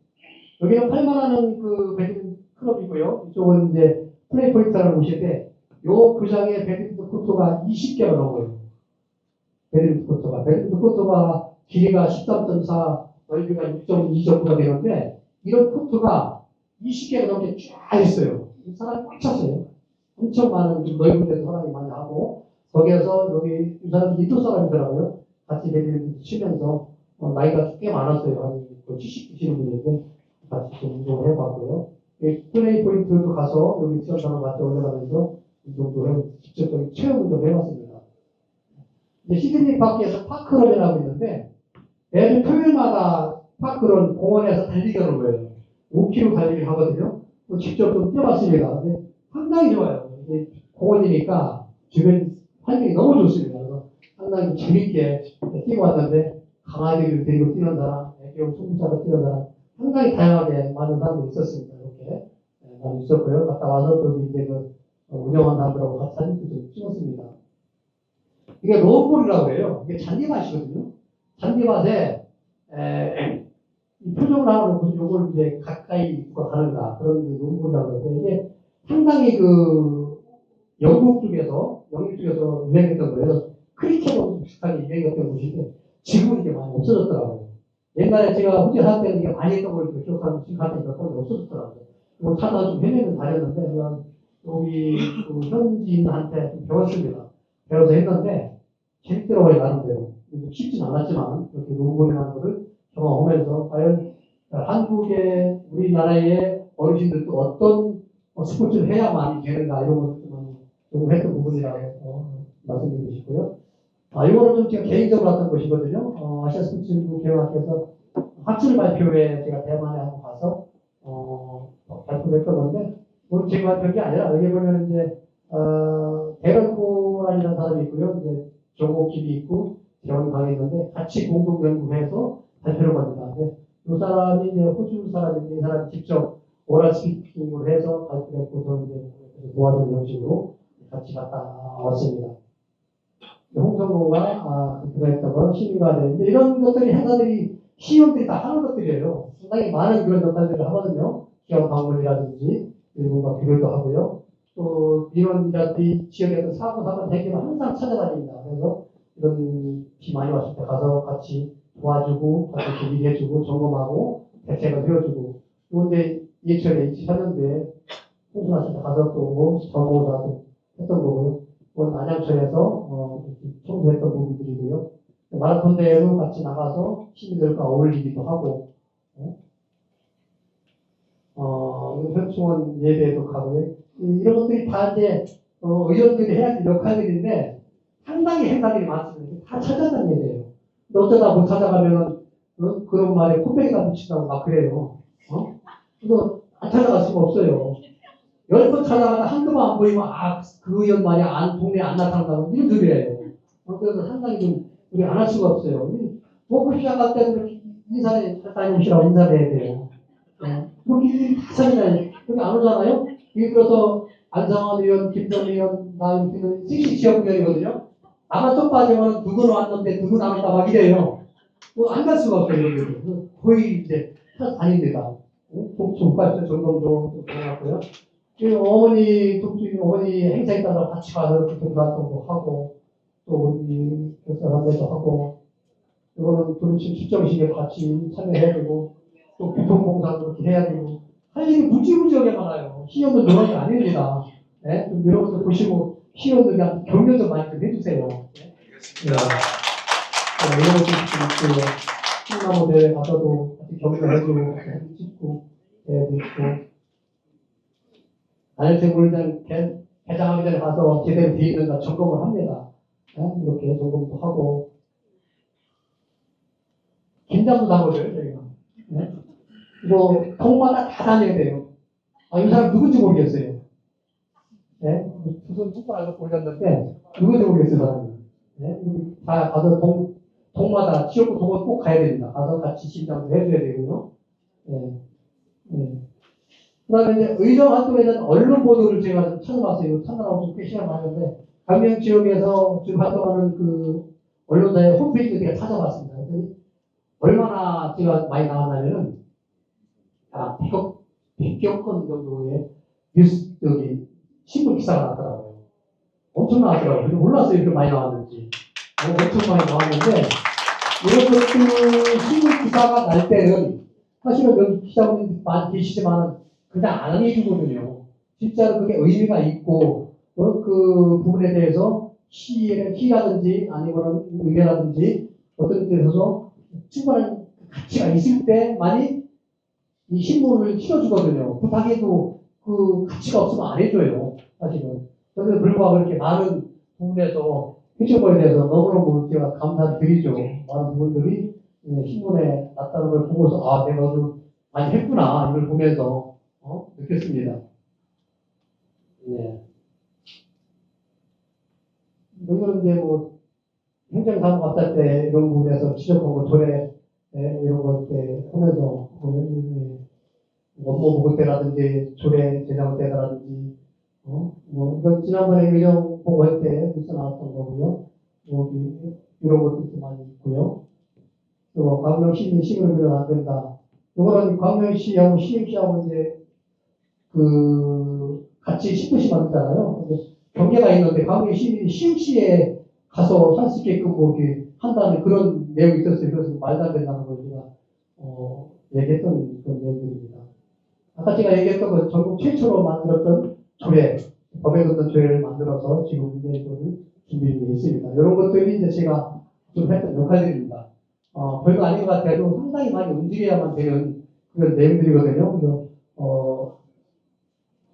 여기는 8만 원은 그 배드민턴 클럽이고요. 이쪽은 이제 플레이 포인트라는 곳인데 요 구장에 배드민턴 코트가 20개가 넘어요. 배드민턴 코트가 길이가 13.4, 넓이가 6.2 정도가 되는데 이런 코트가 20개가 넘게 쫙 있어요. 사람이 꽉 찼어요. 엄청 많은 좀 넓은 데서 사람이 많이 하고 거기에서 여기 이 사람 인도 사람이더라고요. 같이 배드민턴 치면서 나이가 꽤 많았어요. 한 70, 90 분인데 같이 좀 운동을 해봤고요. 플레이 포인트도 가서 여기 수영장을 같이 올라가면서 운동도 해 직접적인 체험을 좀 해봤습니다. 이제 시드니 밖에서 파크런이라고 있는데 매주 토요일마다 파크런 공원에서 달리기 하는 거예요. 5km 달리기 하거든요. 또 직접 좀 뛰어봤습니다. 근데 상당히 좋아요. 공원이니까 주변 환경이 너무 좋습니다. 그래서 상당히 재밌게 뛰고 왔는데 강아지를 데리고 뛰는 사람, 애기용 소금차로 뛰는 사람 상당히 다양하게 많은 사람들이 있었습니다. 이렇게 많이 있었고요. 갔다 와서 또 이제 운영한 사람들하고 같이 사진도 좀 찍었습니다. 이게 로우볼이라고 해요. 이게 잔디밭이거든요. 잔디밭에 이 표정을 하고 무슨 요걸 이제 가까이 누가 가는가 그런 로우볼이라고 해요. 이게 상당히 영국 쪽에서 유행했던 거예요. 크리켓하고 비슷하게 유행했던 곳인데 지금은 이게 많이 없어졌더라고요. 옛날에 제가 호주에 살 때는 이게 많이 했던 걸 기억하면 지금 같으니까 거의 없어졌더라고요. 이거 찾아서 좀 헤매면 다녔는데 여기 현지인한테 좀 배웠습니다. 배워서 했는데 재밌더라고요, 나름대로. 쉽진 않았지만 이렇게 농구라는 거를 경험하면서 과연 한국의 우리나라의 어르신들도 어떤 스포츠를 해야만 되는가 이런 것도 좀 했던 부분이라고 말씀드리고 싶고요. 이거는 좀 제가 개인적으로 했던 것이거든요. 아시아 스포츠부 개학에서 학술 발표회 제가 대만에 한번 가서 발표를 했던 건데 오늘 제가 발표한 게 아니라 여기 보면 이제 대런코라는 사람이 있고요. 이제 정옥집이 있고 재원 강이 있는데 같이 공동 연구해서 발표를 합니다. 이 사람이 이제 호주 사람인데 이 사람이 직접 오랄 스피킹을 해서 발표를 했고 저는 이제 도와주는 형식으로 같이 갔다 왔습니다. 홍성호가 발표했던 건 시민과대 이런 것들이 행사들이 시의원들이 다 하는 것들이에요. 상당히 많은 그런 역할들을 하거든요. 기업 방문이라든지 일본과 교류도 하고요. 또 민원이라든지 지역에서 사건 해결을 항상 찾아다닙니다. 그래서 이런 비 많이 왔을 때 가서 같이 도와주고 같이 준비해주고 점검하고 대책을 세워주고 그런데 2023년도에 홍순아 씨 가서 또 점검사도 했던 거고요. 안양천에서 청소했던 부분들이고요. 마라톤 대회도 같이 나가서 시민들과 어울리기도 하고, 현충원 예배도 가고요. 이런 것들이 다 이제, 의원들이 해야 될 역할들인데, 상당히 행사들이 많습니다. 다 찾아다녀야 돼요. 어쩌다 못 찾아가면은, 그런 말에 코빼기가 미친다고 막 그래요. 그래서 안 찾아갈 수가 없어요. 10번 찾아가다 한두 번 안 보이면, 그 의원 말이 동네에 안 나타난다고 이런 소리예요. 그래서 상당히 좀, 우리 안 할 수가 없어요. 먹고 시작할 때도 인사를 다니시라고 인사를 해야 돼요. 그렇게 다 찾아다녀요. 여기 안 오잖아요? 예를 들어서 안성환 의원, 김정 의원, 나 여기는 CC 지역구역이거든요. 나만 쪽 빠지면 누구는 왔는데 누구는 안 왔다 막 이래요. 안 갈 수가 없어요. 거의 이제 찾아다닙니다. 독촉발표 점검도 들어갔고요. 어머니, 독촉 어머니 행사에 따라 같이 가서 교통활동도 하고 또 우리 교사한테도 하고 이거는 도로시 출정식에 같이 참여해야 되고 또 교통공사도 그렇게 해야 되고 할 일이 무지무지하게 많아요. 시험도 노력이 아닙니다. 네? 좀 이런 것도 보시고 시험도 그냥 격려 좀 많이 좀 해주세요. 네? 이런 것도 있고요. 신나무 대회 가서도 같이 격려해주고 같이 찍고 대회도 있고 안녕생 물장 개장하기 전에 가서 제대로 돼 있는가 점검을 합니다. 이렇게 점검도 하고 긴장도 나거든요 저희가. 네? 동마다 다 다녀야 돼요. 이 사람 누군지 모르겠어요. 네? 무슨 손가락을 올렸는데 누군지 모르겠어요 사람이. 네? 다 가서 동마다 지역구 동은 꼭 가야 됩니다. 가서 같이 신장도 해줘야 되고요. 네. 네. 그 다음에 이제 의정 활동에 대한 언론 보도를 제가 좀 찾아봤어요. 찾아나고 좀 꽤 시간 많은데 강명 지역에서 지금 활동하는 그 언론사의 홈페이지를 제가 찾아봤습니다. 그랬더니 얼마나 제가 많이 나왔냐면은 100여 건 정도의 뉴스 신문 기사가 나왔더라고요. 엄청 나왔더라고요. 근데 몰랐어요. 이렇게 많이 나왔는지. 엄청 많이 나왔는데 이런 것들 신문 기사가 날 때는 사실은 여기 기자분들 많이 계시지만 그냥 안 해주거든요. 진짜로 그게 의미가 있고 그 부분에 대해서 시라든지 아니면 의회라든지 어떤 데서 충분한 가치가 있을 때만이 이 신문을 실어주거든요. 부탁해도 그 가치가 없으면 안 해줘요. 사실은. 그런데 불구하고 이렇게 많은 부분에서 해준 거에 대해서 너무너무 제가 감사를 드리죠. 많은 분들이 신문에 났다는 걸 보고서 내가 좀 많이 했구나 이걸 보면서 느꼈습니다. 네. 이거는 이제 행정사무감사 때 이런 부분에서 지적한 거 조례 이런 것 때 하면서 업무 보고 때라든지 조례 제정 때라든지 이건 지난번에 의정 보고할 때 뉴스 나왔던 거고요. 이런 것도 좀 많이 있고요. 또 광명시민 시민을 밀어는 안 된다. 이거는 광명시하고 시흥시하고 이제 같이 10분씩 만들잖아요. 경계가 있는데 광명 시민이 시흥시에 가서 할 수 있게끔 이렇게 한다는 그런 내용이 있었어요. 그래서 말도 안 된다는 걸 제가 얘기했던 그런 내용들입니다. 아까 제가 얘기했던 건 전국 최초로 만들었던 조례, 법에 넣는 조례를 만들어서 지금 이제 이거를 준비되어 있습니다. 이런 것들이 이제 제가 좀 했던 역할들입니다. 별거 아닌 것 같아도 상당히 많이 움직여야만 되는 그런 내용들이거든요.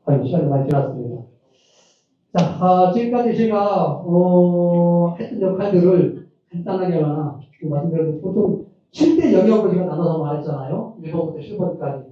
그래서 시간이 많이 지났습니다. 자, 지금까지 제가 했던 역할들을 간단하게 하나 말씀드렸는데 보통 7대 영역으로 제가 나눠서 말했잖아요. 1번부터 10번까지.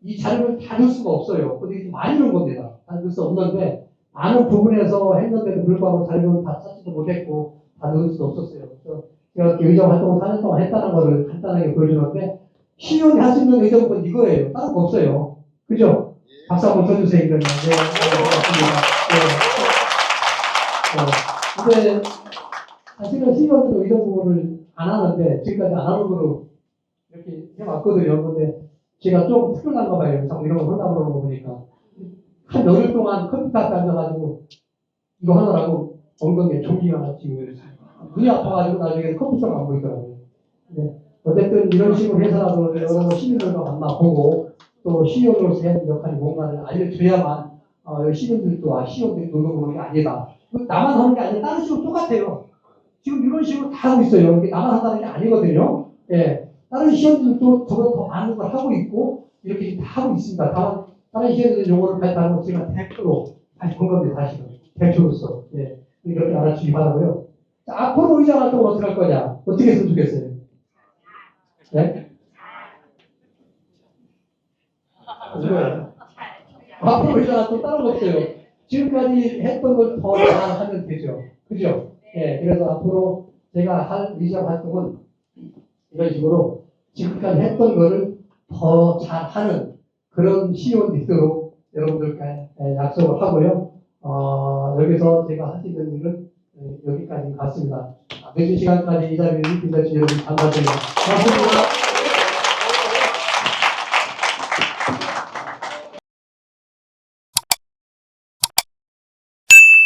이 자료를 다 넣을 수가 없어요. 근데 많이 넣은 겁니다. 다 넣을 수 없는데, 많은 부분에서 했는데도 불구하고 자료는 다 찾지도 못했고, 다 넣을 수도 없었어요. 그래서 제가 의정 활동을 4년 동안 했다는 거를 간단하게 보여주는데, 시의원이 할 수 있는 의정부는 이거예요. 다른 거 없어요. 그죠? 박수 한번 쳐주세요, 이러면. 네, 고맙습니다. 근데, 사실은 시의원들은 의정부를 안 하는데, 지금까지 안 하는 거로 이렇게 해왔거든요. 근데, 제가 좀 특별한가 봐요. 자꾸 이런 거 하려고 그러는 거 보니까. 한 열흘 동안 컴퓨터 앞에 앉아가지고, 이거 하느라고 엉덩이에 종기가 지금 눈이 아파가지고 나중에 컴퓨터가 안 보이더라고요. 근데 어쨌든 이런 식으로 해서라도 여러 시민들과 만나보고 또 시의원으로서 해야 될 역할이 뭔가를 알려줘야만 시민들도 시의원들이 놀러 보는 게 아니다. 나만 하는 게 아니라 다른 식으로 똑같아요. 지금 이런 식으로 다 하고 있어요. 이게 나만 한다는 게 아니거든요. 예. 다른 시의원들도 저보다 더 많은 걸 하고 있고 이렇게 다 하고 있습니다. 다른 시의원들은 용어를 발표하는 건 제가 대표로 발표한 겁니다. 사실은. 대표로서. 예. 그렇게 알아주기 바라고요. 자, 앞으로 의장 활동을 어떻게 할 거냐? 어떻게 했으면 좋겠어요? 네? 이거예요. 앞으로 의장 활동 다른 거 없어요. 지금까지 했던 걸 더 잘하면 되죠. 그죠? 예. 그래서 앞으로 제가 할 의장 활동은 이런 식으로 지금까지 했던 거를 더 잘하는 그런 시의원이 있도록 여러분들께 약속을 하고요. 여기서 제가 할 수 있는 일은 여기까지 갔습니다. 늦은 시간까지 이 자리를 빛내주신 여러분 감사드립니다. 고맙습니다.